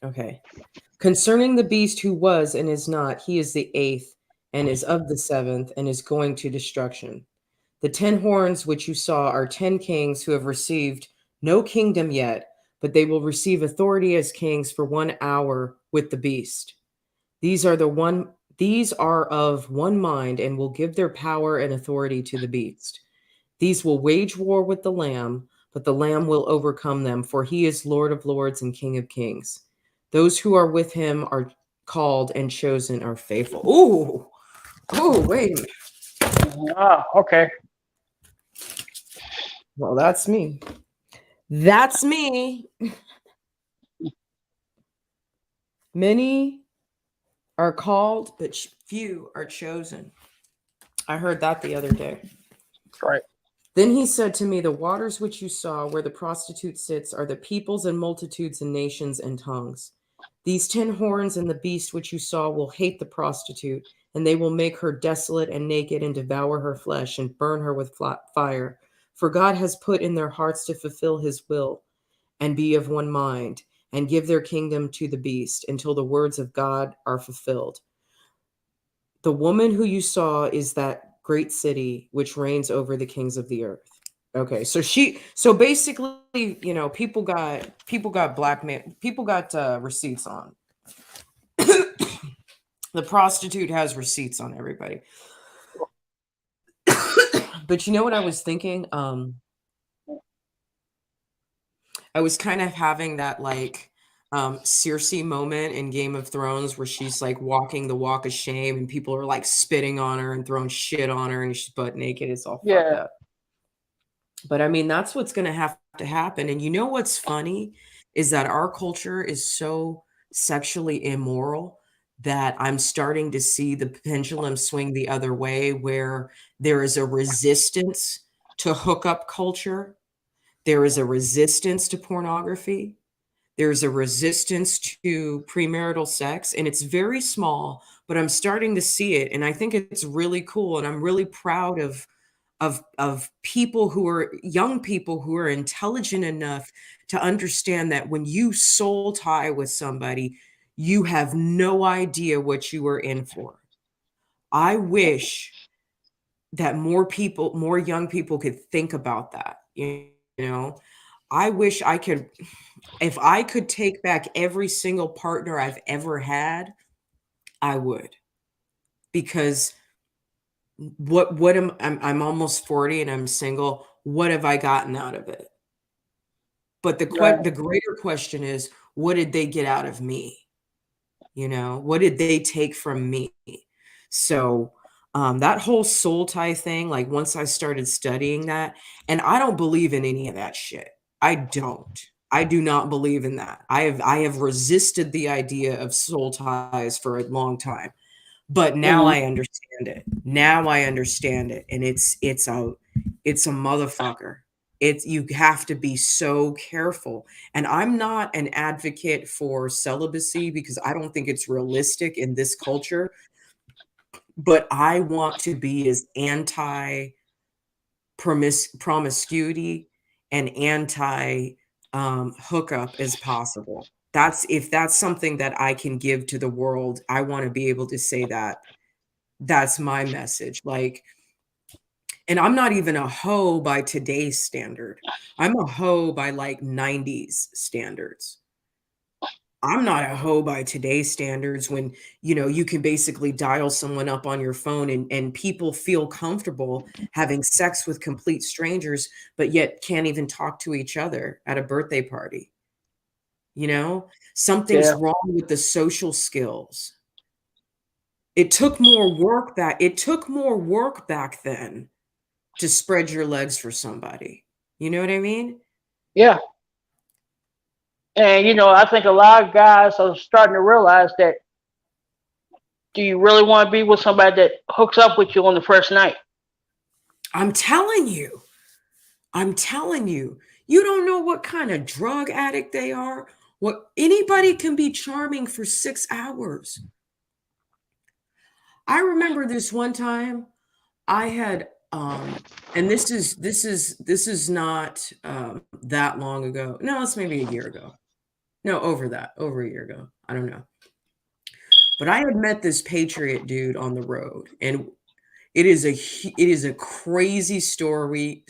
Okay. Concerning the beast who was and is not, he is the 8th and is of the 7th and is going to destruction. The 10 horns which you saw are 10 kings who have received no kingdom yet, but they will receive authority as kings for 1 hour with the beast. These are of one mind and will give their power and authority to the beast. These will wage war with the Lamb, but the Lamb will overcome them, for he is Lord of lords and King of kings. Those who are with him are called and chosen are faithful. Ooh, wait a minute. Oh, okay. Well, that's me. That's me. Many are called, but few are chosen. I heard that the other day. Right. Then he said to me, the waters which you saw where the prostitute sits are the peoples and multitudes and nations and tongues. These 10 horns and the beast which you saw will hate the prostitute, and they will make her desolate and naked and devour her flesh and burn her with fire. For God has put in their hearts to fulfill his will and be of one mind and give their kingdom to the beast until the words of God are fulfilled. The woman who you saw is that great city which reigns over the kings of the earth. Okay, so basically, you know, people got receipts on. The prostitute has receipts on everybody. But you know what I was thinking? I was kind of having that like Cersei moment in Game of Thrones where she's like walking the walk of shame and people are like spitting on her and throwing shit on her and she's butt naked. It's all fucked up. But I mean, that's what's going to have to happen. And you know what's funny is that our culture is so sexually immoral that I'm starting to see the pendulum swing the other way, where there is a resistance to hookup culture. There is a resistance to pornography. There's a resistance to premarital sex, and it's very small, but I'm starting to see it. And I think it's really cool. And I'm really proud of of people who are young people who are intelligent enough to understand that when you soul tie with somebody, you have no idea what you are in for. I wish that more young people could think about that. You know, I wish I could, if I could take back every single partner I've ever had, I would, because I'm almost 40 and I'm single. What have I gotten out of it? But the greater question is, what did they get out of me? You know, what did they take from me? So that whole soul tie thing, like once I started studying that, and I don't believe in any of that shit. I don't. I do not believe in that. I have resisted the idea of soul ties for a long time. But now I understand it. Now I understand it. And it's a motherfucker. You have to be so careful. And I'm not an advocate for celibacy because I don't think it's realistic in this culture. But I want to be as anti promiscuity and anti hookup as possible. If that's something that I can give to the world, I want to be able to say that that's my message. Like, and I'm not even a hoe by today's standard. I'm a hoe by like 90s standards. I'm not a hoe by today's standards when, you know, you can basically dial someone up on your phone and people feel comfortable having sex with complete strangers, but yet can't even talk to each other at a birthday party. You know, something's wrong with the social skills. It took more work back then to spread your legs for somebody. You know what I mean? Yeah. And you know, I think a lot of guys are starting to realize that, do you really want to be with somebody that hooks up with you on the first night? I'm telling you. You don't know what kind of drug addict they are. What anybody can be charming for 6 hours. I remember this one time I had and this is not that long ago. No, it's maybe a year ago. No, over a year ago. I don't know. But I had met this patriot dude on the road, and it is a crazy story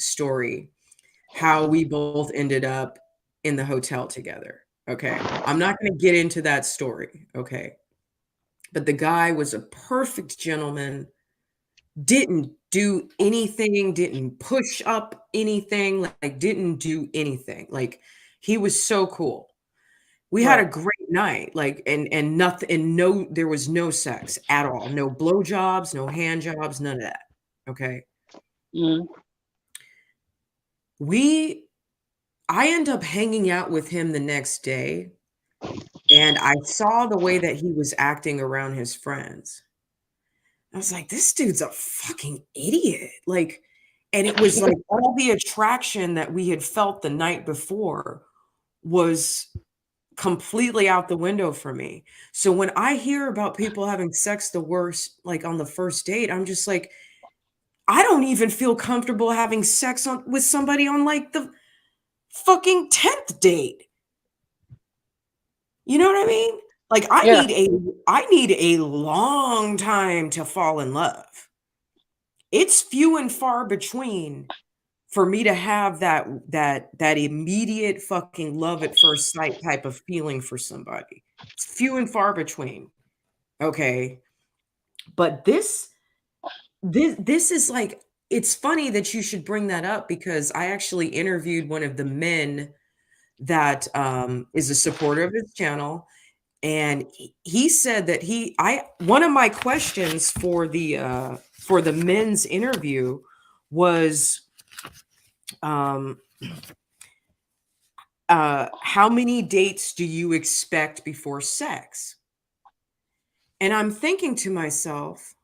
how we both ended up in the hotel together. Okay. I'm not going to get into that story. Okay. But the guy was a perfect gentleman, didn't do anything, didn't push up anything, like didn't do anything. Like he was so cool. We had a great night, like, and nothing, and no, there was no sex at all. No blowjobs, no hand jobs, none of that. Okay. I end up hanging out with him the next day, and I saw the way that he was acting around his friends. I was like, this dude's a fucking idiot. Like, and it was like all the attraction that we had felt the night before was completely out the window for me. So when I hear about people having sex the worst, like on the first date, I'm just like, I don't even feel comfortable having sex with somebody on like the fucking 10th date. You know what I mean? Like I need a long time to fall in love. It's few and far between for me to have that immediate fucking love at first sight type of feeling for somebody. It's few and far between. Okay. But this is like, it's funny that you should bring that up because I actually interviewed one of the men that is a supporter of his channel. And he said that one of my questions for the men's interview was, how many dates do you expect before sex? And I'm thinking to myself,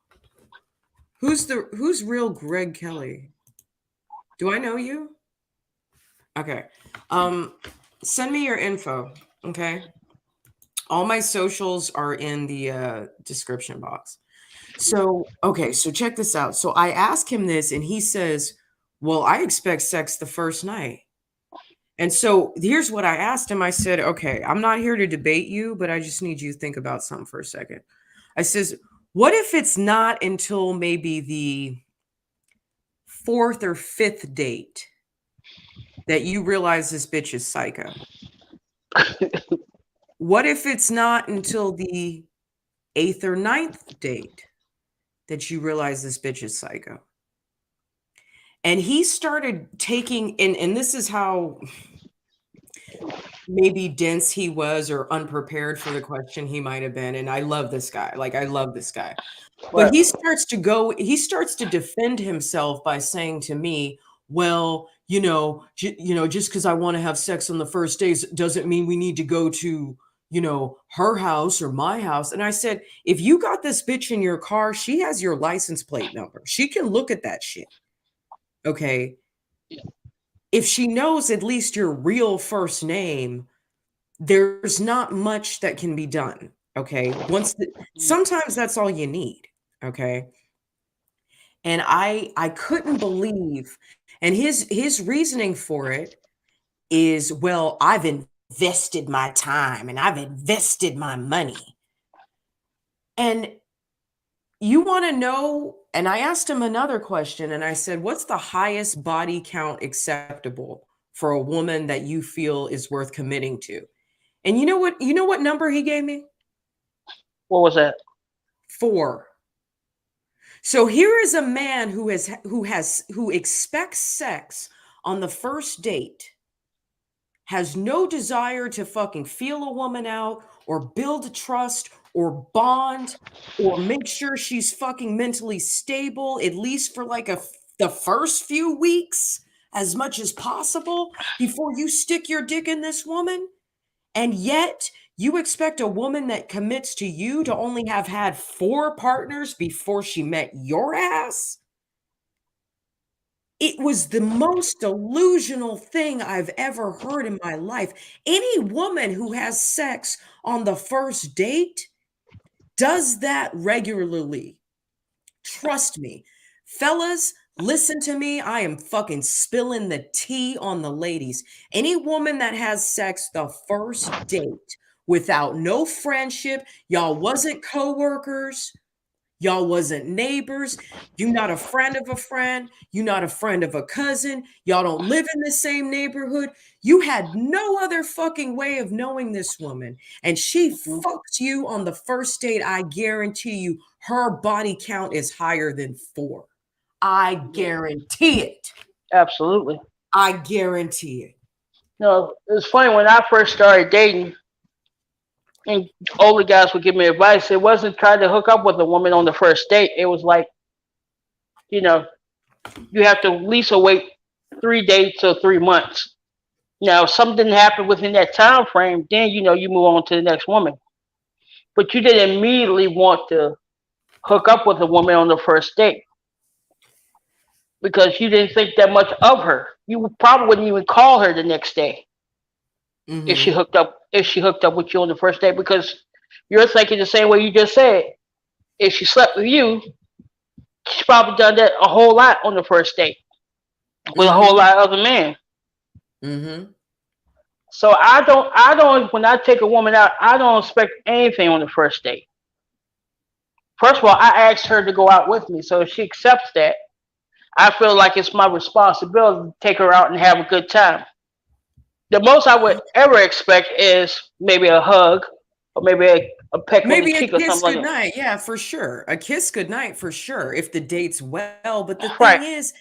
who's real Greg Kelly? Do I know you? Okay. Send me your info. Okay. All my socials are in the description box. So, okay, so check this out. So I ask him this and he says, well, I expect sex the first night. And so here's what I asked him. I said, okay, I'm not here to debate you, but I just need you to think about something for a second. I says, what if it's not until maybe the 4th or 5th date that you realize this bitch is psycho? What if it's not until the 8th or 9th date that you realize this bitch is psycho? And he started taking, and this is how maybe dense he was or unprepared for the question he might have been. And I love this guy. Like, I love this guy. But he starts to defend himself by saying to me, well, just because I want to have sex on the first days doesn't mean we need to go to, her house or my house. And I said, if you got this bitch in your car, she has your license plate number. She can look at that shit. Okay. If she knows at least your real first name, there's not much that can be done. Okay. Sometimes that's all you need. Okay. And I couldn't believe, and his reasoning for it is, well, I've invested my time and I've invested my money. And you want to know, and I asked him another question and I said, what's the highest body count acceptable for a woman that you feel is worth committing to? And you know what number he gave me? What was that? 4. So here is a man who expects sex on the first date, has no desire to fucking feel a woman out or build trust or bond or make sure she's fucking mentally stable, at least for like the first few weeks as much as possible before you stick your dick in this woman. And yet you expect a woman that commits to you to only have had 4 partners before she met your ass? It was the most delusional thing I've ever heard in my life. Any woman who has sex on the first date does that regularly. Trust me. Fellas, listen to me. I am fucking spilling the tea on the ladies. Any woman that has sex the first date without no friendship, y'all wasn't coworkers, y'all wasn't neighbors, you not a friend of a friend, you not a friend of a cousin, y'all don't live in the same neighborhood, you had no other fucking way of knowing this woman, and she fucks you on the first date, I guarantee you her body count is higher than 4. I guarantee it. Absolutely. I guarantee it. No, it's funny when I first started dating, and older guys would give me advice. It wasn't trying to hook up with a woman on the first date. It was like, you have to at least wait 3 dates or 3 months. Now, if something didn't happen within that time frame, then you move on to the next woman. But you didn't immediately want to hook up with a woman on the first date because you didn't think that much of her. You probably wouldn't even call her the next day if she hooked up with you on the first date, because you're thinking the same way you just said. If she slept with you, she's probably done that a whole lot on the first date with a whole lot of other men. So I don't. When I take a woman out, I don't expect anything on the first date. First of all, I asked her to go out with me, so if she accepts that, I feel like it's my responsibility to take her out and have a good time. The most I would ever expect is maybe a hug or maybe a peck on the cheek or something like that. Goodnight. Yeah, for sure. A kiss goodnight for sure if the date's well. But the thing is,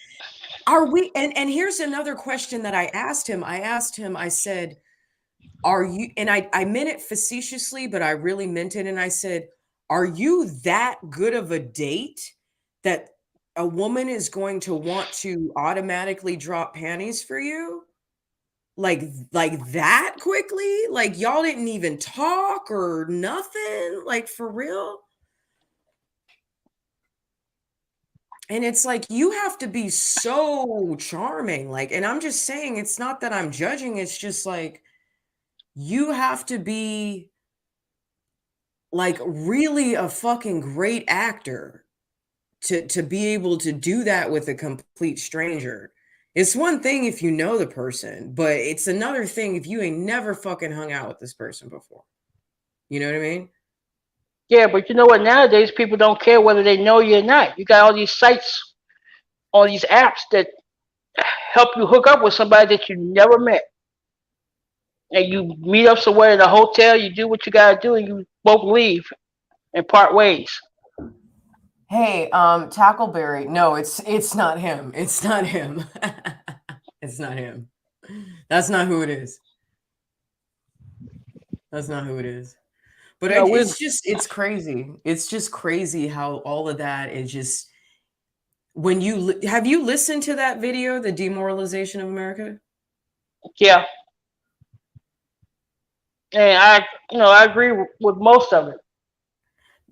are we, and here's another question that I asked him. I said, are you, and I meant it facetiously, but I really meant it. And I said, are you that good of a date that a woman is going to want to automatically drop panties for you? Like that quickly? Like y'all didn't even talk or nothing? Like for real? And it's like, you have to be so charming. Like, and I'm just saying, it's not that I'm judging. It's just like, you have to be like really a fucking great actor to be able to do that with a complete stranger. It's one thing if you know the person, but it's another thing if you ain't never fucking hung out with this person before. You know what I mean? Yeah, but you know what? Nowadays, people don't care whether they know you or not. You got all these sites, all these apps that help you hook up with somebody that you never met. And you meet up somewhere in a hotel, you do what you gotta do, and you both leave and part ways. Hey, Tackleberry. No, it's not him. It's not him. It's not him. That's not who it is. That's not who it is. But No, it's crazy. It's just crazy how all of that is just when have you listened to that video, The Demoralization of America? yeah, and I agree with most of it.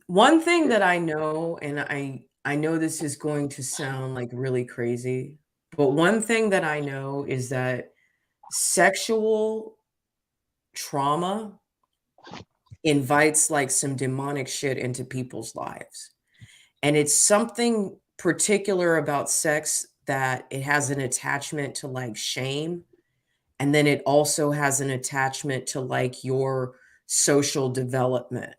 One thing that I know, and I know this is going to sound like really crazy, but one thing that I know is that sexual trauma invites like some demonic shit into people's lives. And it's something particular about sex that it has an attachment to like shame. And then it also has an attachment to like your social development,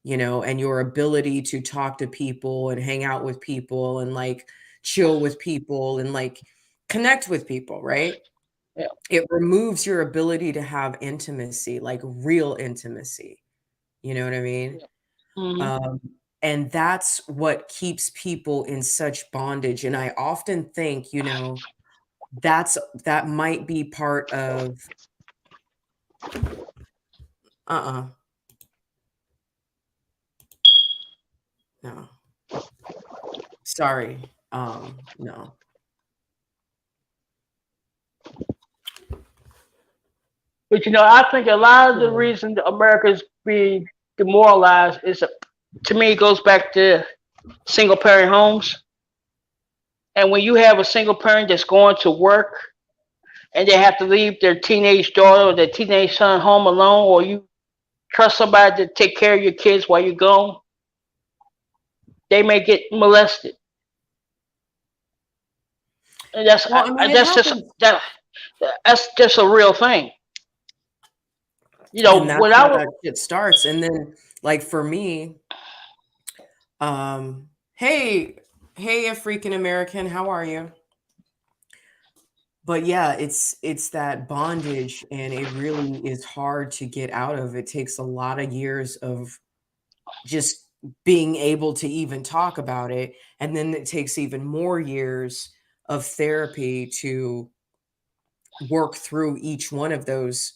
and your ability to talk to people and hang out with people and like chill with people and like connect with people, right? Yeah. It removes your ability to have intimacy, like real intimacy. You know what I mean? Mm-hmm. And that's what keeps people in such bondage. And I often think, that might be part of no. Sorry. No. But I think a lot of the reason that America's being demoralized is, to me, it goes back to single parent homes. And when you have a single parent that's going to work and they have to leave their teenage daughter or their teenage son home alone, or you trust somebody to take care of your kids while you're gone, they may get molested. And that's just a real thing. And that's when how that shit starts. And then, like for me, hey, African American, how are you? But yeah, it's that bondage, and it really is hard to get out of. It takes a lot of years of just being able to even talk about it, and then it takes even more years of therapy to work through each one of those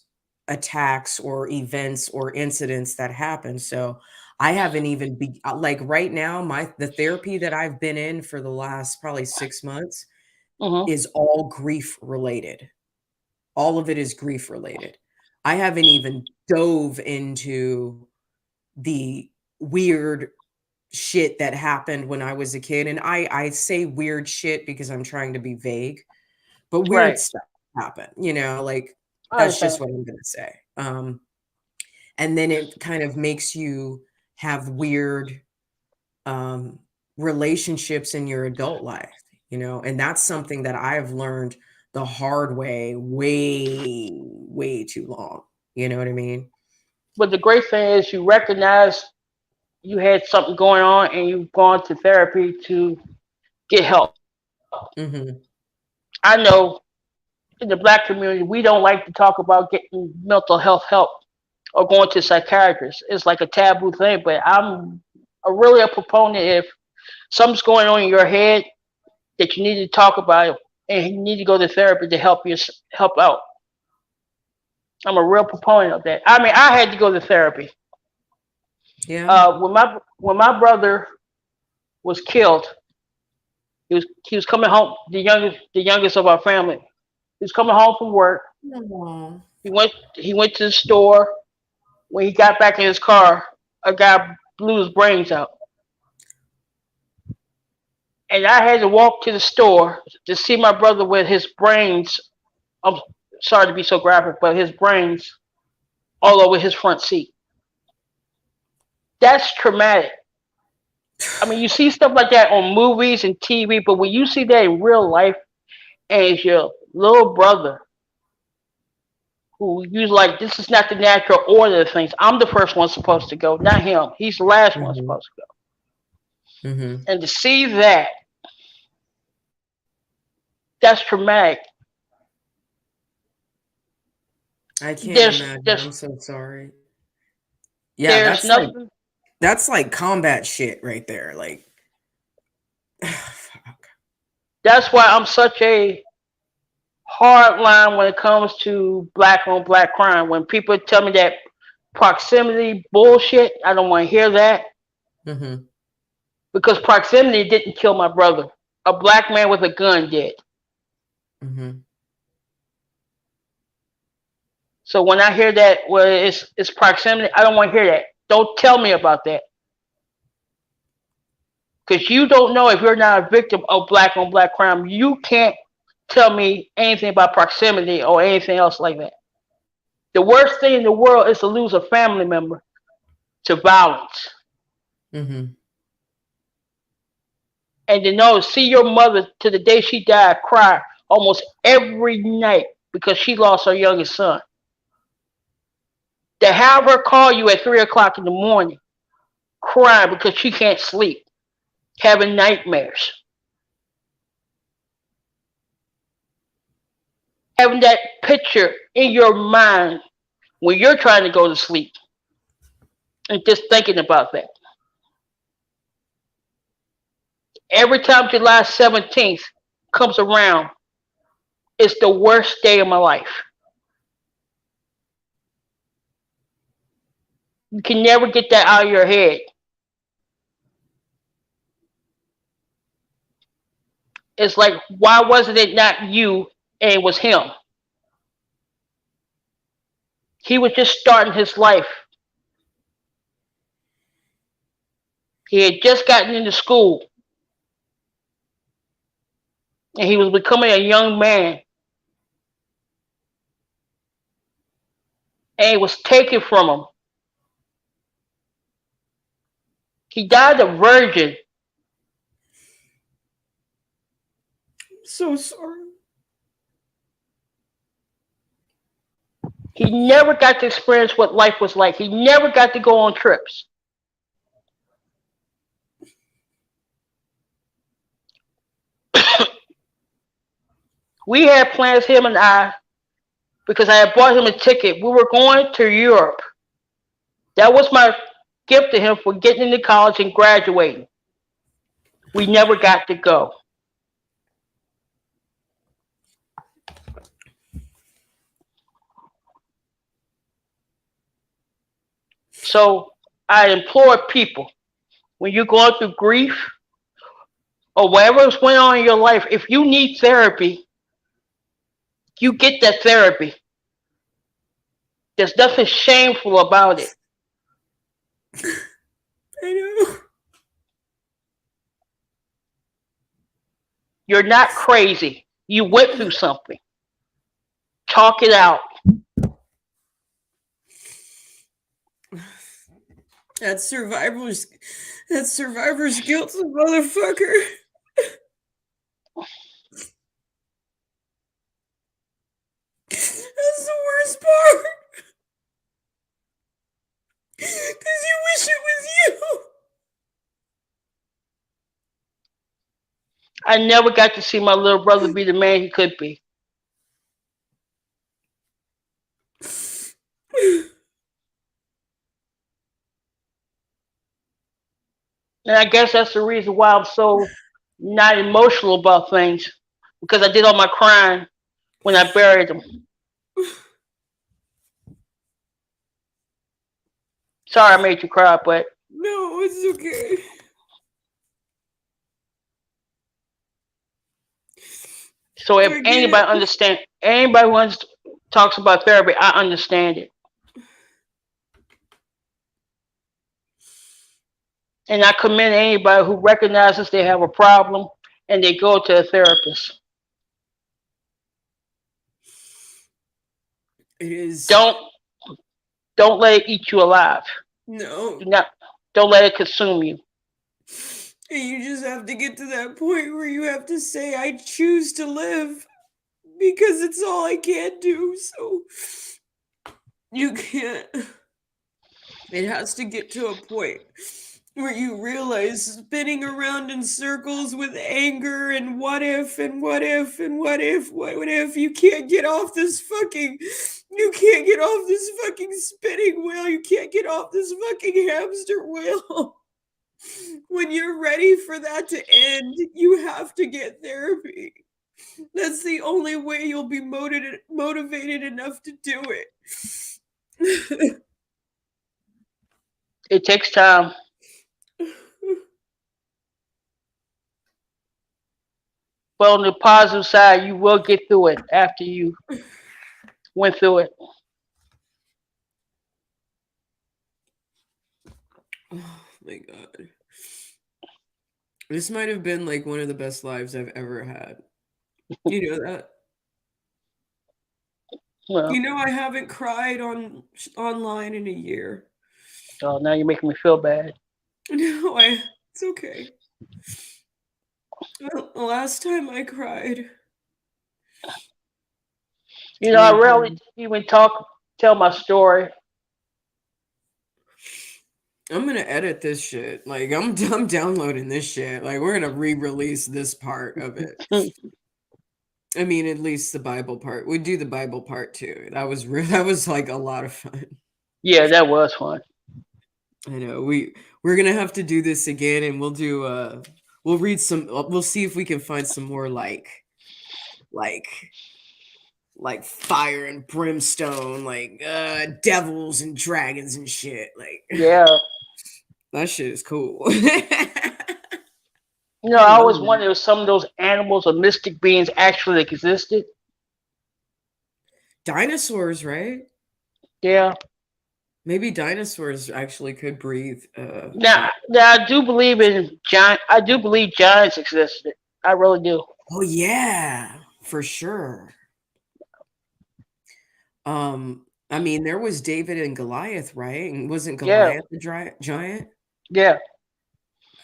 attacks or events or incidents that happen. So I haven't even like right now, the therapy that I've been in for the last probably 6 months is all grief related. All of it is grief related. I haven't even dove into the weird shit that happened when I was a kid. And I say weird shit because I'm trying to be vague, but weird stuff happened, like that's just what I'm going to say. And then it kind of makes you have weird relationships in your adult life, and that's something that I've learned the hard way, way too long. You know what I mean? But the great thing is you recognize you had something going on and you've gone to therapy to get help. Mm-hmm. I know in the Black community, we don't like to talk about getting mental health help or going to psychiatrists. It's like a taboo thing, but I'm really a proponent. If something's going on in your head that you need to talk about, and you need to go to therapy to help out. I'm a real proponent of that. I mean, I had to go to therapy. Yeah. When my brother was killed, he was coming home. The youngest of our family. He was coming home from work. Aww. He went to the store. When he got back in his car, a guy blew his brains out. And I had to walk to the store to see my brother with his brains. I'm sorry to be so graphic, but his brains all over his front seat. That's traumatic. I mean, you see stuff like that on movies and TV, but when you see that in real life, and it's your little brother who you like, this is not the natural order of things. I'm the first one supposed to go, not him. He's the last one supposed to go. Mm-hmm. And to see that, that's traumatic. I can't imagine. There's I'm so sorry. Yeah, there's nothing. that's like combat shit right there. Like, That's why I'm such a hard line when it comes to black on black crime. When people tell me that proximity bullshit, I don't want to hear that. mm-hmm. Because proximity didn't kill my brother. A black man with a gun did. Mm-hmm. So when I hear that, well, it's proximity, I don't want to hear that. Don't tell me about that. Because you don't know if you're not a victim of black on black crime. You can't tell me anything about proximity or anything else like that. The worst thing in the world is to lose a family member to violence. Mm-hmm. And to see your mother to the day she died cry almost every night because she lost her youngest son. To have her call you at 3 o'clock in the morning crying because she can't sleep, having nightmares. Having that picture in your mind when you're trying to go to sleep and just thinking about that. Every time July 17th comes around, it's the worst day of my life. You can never get that out of your head. It's like, why wasn't it not you and it was him? He was just starting his life. He had just gotten into school. And he was becoming a young man. And it was taken from him. He died a virgin. So sorry. He never got to experience what life was like. He never got to go on trips. We had plans, him and I, because I had bought him a ticket. We were going to Europe. That was my gift to him for getting into college and graduating. We never got to go. So I implore people, when you're going through grief or whatever's going on in your life, if you need therapy, you get that therapy. There's nothing shameful about it. I know. You're not crazy. You went through something. Talk it out. That's survivor's guilt, motherfucker. That's the worst part. Because you wish it was you. I never got to see my little brother be the man he could be. And I guess that's the reason why I'm so not emotional about things. Because I did all my crying when I buried him. Sorry I made you cry, but... No, it's okay. So if anybody who talks about therapy, I understand it. And I commend anybody who recognizes they have a problem and they go to a therapist. It is. Don't let it eat you alive. No. Do not. Don't let it consume you. And you just have to get to that point where you have to say, I choose to live because it's all I can do. So you can't. It has to get to a point where you realize spinning around in circles with anger and what if and what if and what if you can't get off this fucking spinning wheel. You can't get off this fucking hamster wheel. When you're ready for that to end, you have to get therapy. That's the only way you'll be motivated enough to do it. It takes time. But on the positive side, you will get through it after you went through it. Oh my God. This might have been like one of the best lives I've ever had. You know that? Well, You know I haven't cried online in a year. so now you're making me feel bad. No, it's okay. Well, the last time I cried. You know, I rarely even tell my story. I'm gonna edit this shit. Like I'm downloading this shit. Like we're gonna re-release this part of it. I mean, at least the Bible part. We do the Bible part too. That was that was like a lot of fun. Yeah, that was fun. I know we're gonna have to do this again, and we'll do we'll read some. We'll see if we can find some more like fire and brimstone, like devils and dragons and shit. Like Yeah. that shit is cool. You know, I always wondered if some of those animals or mystic beings actually existed. Dinosaurs, right? Yeah. Maybe dinosaurs actually could breathe. Now I do believe in giant. I do believe giants existed. I really do. Oh yeah, for sure. I mean, there was David and Goliath, right? And wasn't Yeah. Goliath the giant? Yeah.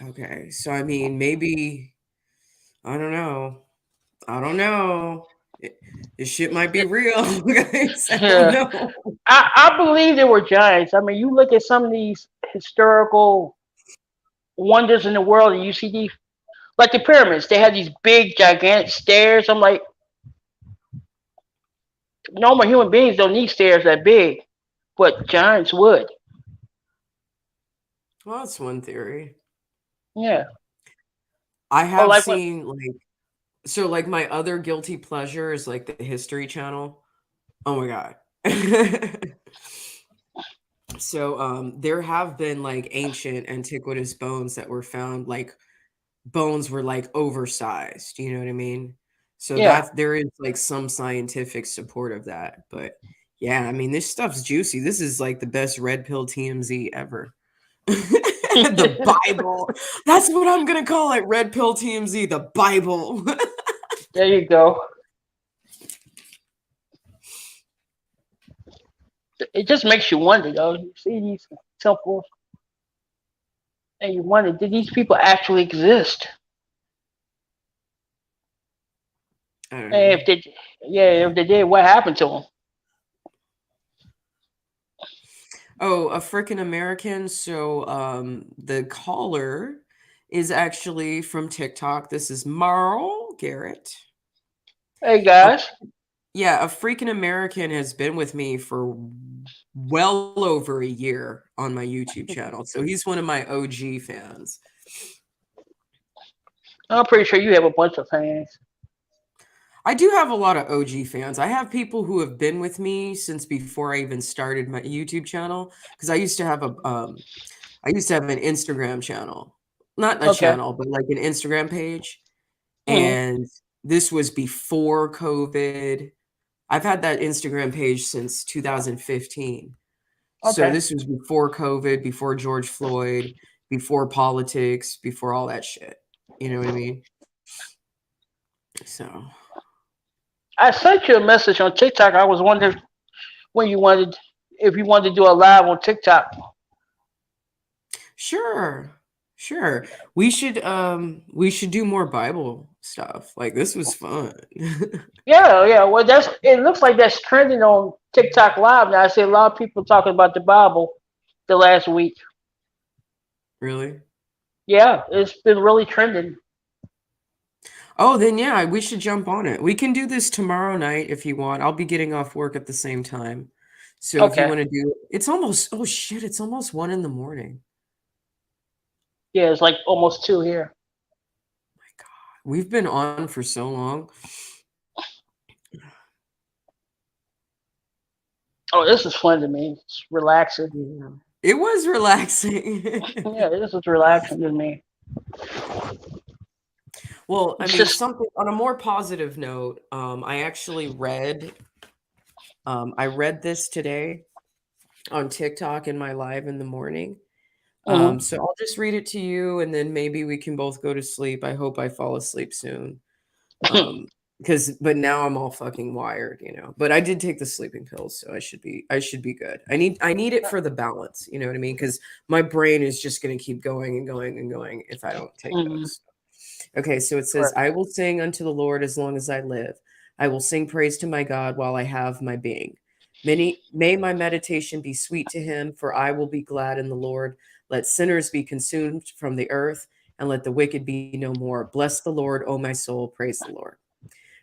Okay, so I mean, maybe I don't know. This shit might be real, guys. I don't Yeah. know. I believe there were giants. I mean, you look at some of these historical wonders in the world, and you see these, like the pyramids. They had these big, gigantic stairs. I'm like, normal human beings don't need stairs that big, but giants would. Well, that's one theory. Yeah. I Or have like when, seen like my other guilty pleasure is like the History Channel. Oh my God. So there have been like ancient antiquitous bones that were found, like bones were like oversized, you know what I mean? So yeah. there is like some scientific support of that. But yeah, I mean this stuff's juicy. This is like the best red pill TMZ ever. The Bible. That's what I'm gonna call it. Red pill TMZ, the Bible. There you go. It just makes you wonder, though. You see these temples, and you wonder, did these people actually exist? I don't And know. if they did, what happened to them? Oh, a freaking American. So the caller is actually from TikTok. This is Marl Garrett. Hey guys. Yeah, a freaking American has been with me for well over a year on my YouTube channel. So he's one of my OG fans. I'm pretty sure you have a bunch of fans. I do have a lot of OG fans. I have people who have been with me since before I even started my YouTube channel, because I used to have an Instagram channel. Not a Okay. channel, but like an Instagram page. Mhm. And this was before COVID. I've had that Instagram page since 2015. So Okay. this was before COVID, before George Floyd, before politics, before all that shit. You know what I mean? So I sent you a message on TikTok. I was wondering if you wanted to do a live on TikTok. Sure. Sure. We should do more Bible stuff. Like this was fun. Yeah, yeah. Well, it looks like that's trending on TikTok Live now. I see a lot of people talking about the Bible the last week. Really? Yeah, it's been really trending. Oh, then yeah, we should jump on it. We can do this tomorrow night if you want. I'll be getting off work at the same time. So if you Okay. want to do it's almost oh shit, it's almost 1 in the morning. Yeah, it's like almost 2 here. We've been on for so long. Oh, this is fun to me. It's relaxing. Yeah. It was relaxing. Yeah, this is relaxing to me. Well, I It's mean, just something on a more positive note, I actually read this today on TikTok in my live in the morning. mhm. So I'll just read it to you and then maybe we can both go to sleep. I hope I fall asleep soon. But now I'm all fucking wired, you know. But I did take the sleeping pills, so I should be good. I need it for the balance, you know what I mean? Because my brain is just gonna keep going and going and going if I don't take Mhm. those. Okay, so it says, Correct. I will sing unto the Lord as long as I live. I will sing praise to my God while I have my being. May my meditation be sweet to him, for I will be glad in the Lord. Let sinners be consumed from the earth, and let the wicked be no more. Bless the Lord, O my soul, praise the Lord.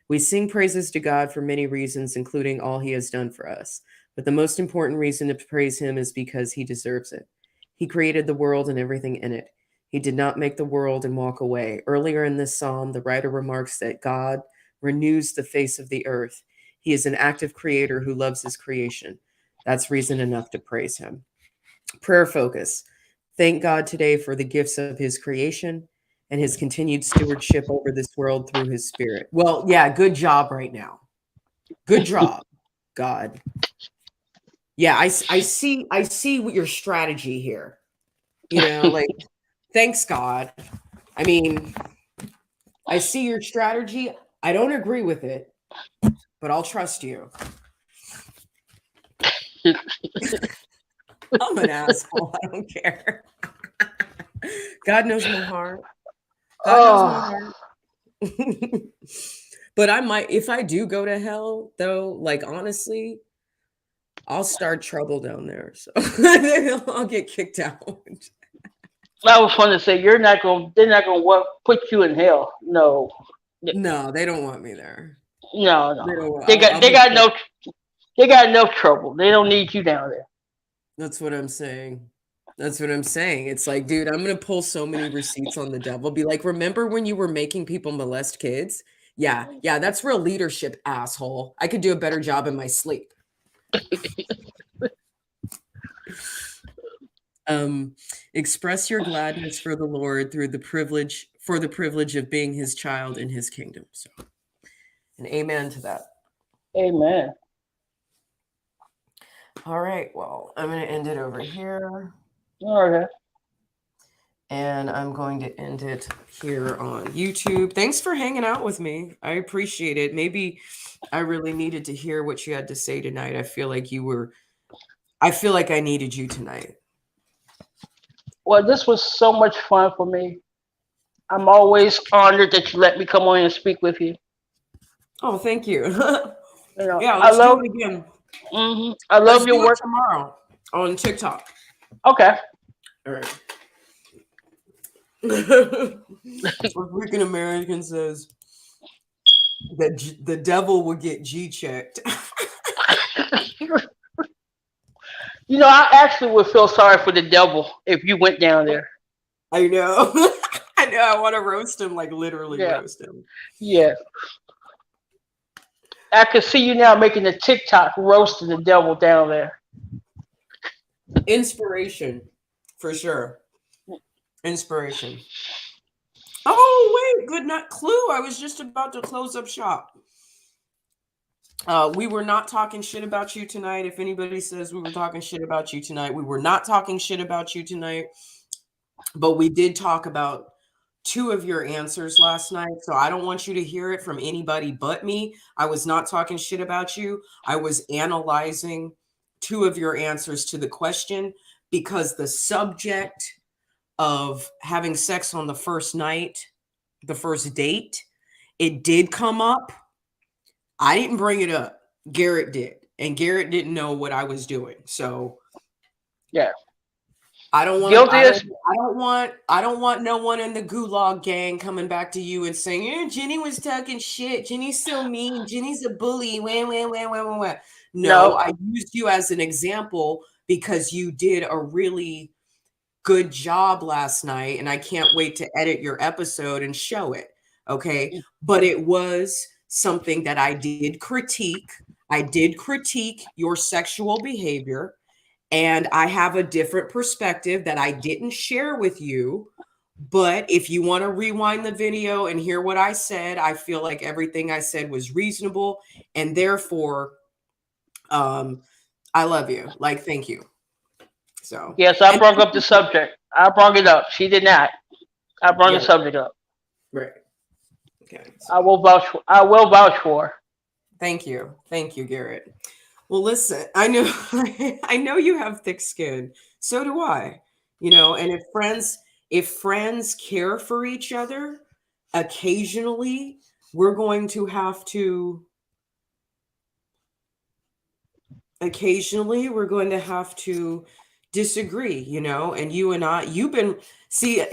We sing praises to God for many reasons, including all he has done for us. But the most important reason to praise him is because he deserves it. He created the world and everything in it. He did not make the world and walk away. Earlier in this psalm, the writer remarks that God renews the face of the earth. He is an active creator who loves his creation. That's reason enough to praise him. Prayer focus. Thank God today for the gifts of his creation and his continued stewardship over this world through his spirit. Well, yeah, good job right now. Good job, God. Yeah, I see what your strategy here. You know, like thanks God. I mean, I see your strategy. I don't agree with it, but I'll trust you. I'm an asshole. I don't care. God knows my heart. God knows my Oh, heart. But I might, if I do go to hell, though, like honestly, I'll start trouble down there. So I'll get kicked out. that was fun to say. You're not going. They're not going to put you in hell. No, No, they don't want me there. no, They no. don't want, They got. I'll They be got kicked. no. They got enough trouble. They don't need you down there. That's what I'm saying. That's what I'm saying. It's like, dude, I'm gonna pull so many receipts on the devil. Be like, remember when you were making people molest kids? Yeah, yeah, that's real leadership, asshole. I could do a better job in my sleep. Express your gladness for the Lord through the privilege of being his child in his kingdom. So, and amen to that. Amen. All right, well, I'm going to end it over here. Okay. And I'm going to end it here on YouTube. Thanks for hanging out with me. I appreciate it. Maybe I really needed to hear what you had to say tonight. I feel like I needed you tonight. Well, this was so much fun for me. I'm always honored that you let me come on and speak with you. Oh, thank you. You know, Yeah, I let's do love. it again. I Let's love do your it work. tomorrow on TikTok. Okay. All right. A freaking American says that the devil would get G checked. You know, I actually would feel sorry for the devil if you went down there. I know. I know. I want to roast him, like literally Yeah. roast him. Yeah. I could see you now making a TikTok roasting the devil down there. Inspiration, for sure. Inspiration. Oh, wait. Good night. Clue. I was just about to close up shop. We were not talking shit about you tonight. If anybody says we were talking shit about you tonight, we were not talking shit about you tonight. But we did talk about 2 of your answers last night. So I don't want you to hear it from anybody but me. I was not talking shit about you. I was analyzing 2 of your answers to the question because the subject of having sex on the first night, the first date, it did come up. I didn't bring it up. Garrett did. And Garrett didn't know what I was doing. So yeah. I don't want Guilty as I don't want no one in the gulag gang coming back to you and saying, "Yeah, Jenny was talking shit. Jenny's so mean. Jenny's a bully." No, I used you as an example because you did a really good job last night, and I can't wait to edit your episode and show it. Okay? But it was something that I did critique. I did critique your sexual behavior. And I have a different perspective that I didn't share with you. But if you want to rewind the video and hear what I said, I feel like everything I said was reasonable. And therefore, I love you. Like, thank you. So yes, I brought up the subject. I brought it up. She did not. I brought the subject up. Right. Okay. So. I will vouch for her. Thank you. Thank you, Garrett. Well, listen, I know you have thick skin. So do I. You know, and if friends care for each other, occasionally we're going to have to disagree, you know, and you and I,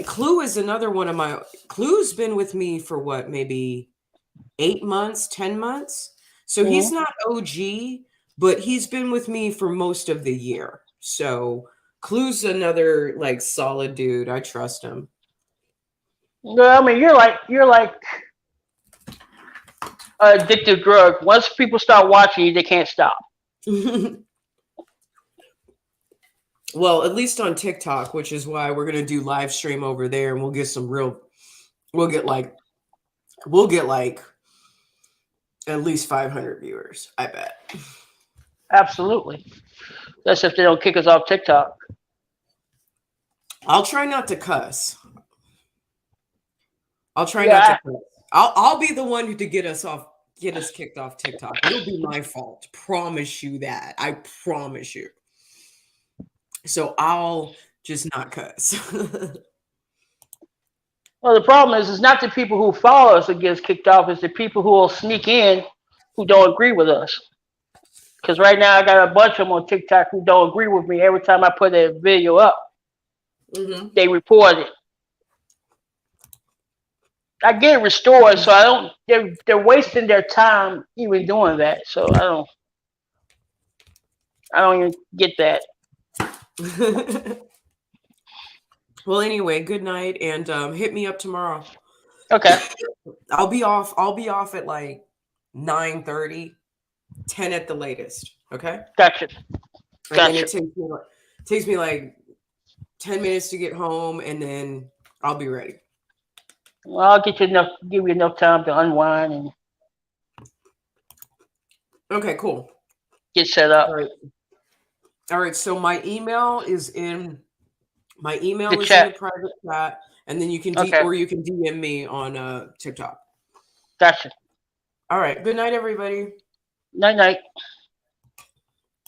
Clue is another one of my, Clue's been with me for what, maybe 8 months, 10 months. So he's not OG, but he's been with me for most of the year. So Clue's another like solid dude. I trust him. No, I mean you're like an addictive drug. Once people start watching you, they can't stop. Well, at least on TikTok, which is why we're gonna do live stream over there, and we'll get like at least 500 viewers. I bet. Absolutely. That's if they don't kick us off TikTok. I'll try not to cuss. I'll try not to cuss. I'll be the one to get us kicked off TikTok. It'll be my fault. Promise you that. I promise you. So I'll just not cuss. Well, the problem is, it's not the people who follow us that gets kicked off. It's the people who will sneak in who don't agree with us. Because right now I got a bunch of them on TikTok who don't agree with me. Every time I put a video up, they report it. I get it restored, so I don't. They're wasting their time even doing that. So I don't even get that. Well, anyway, good night, and hit me up tomorrow. Okay. I'll be off at like 9:30, 10 at the latest. Okay. Gotcha. And it takes me like 10 minutes to get home, and then I'll be ready. Well, I'll give you enough time to unwind and. Okay, cool. Get set up. All right. So my email is in the private chat, and then you can or you can DM me on TikTok. Gotcha. All right. Good night, everybody. Night.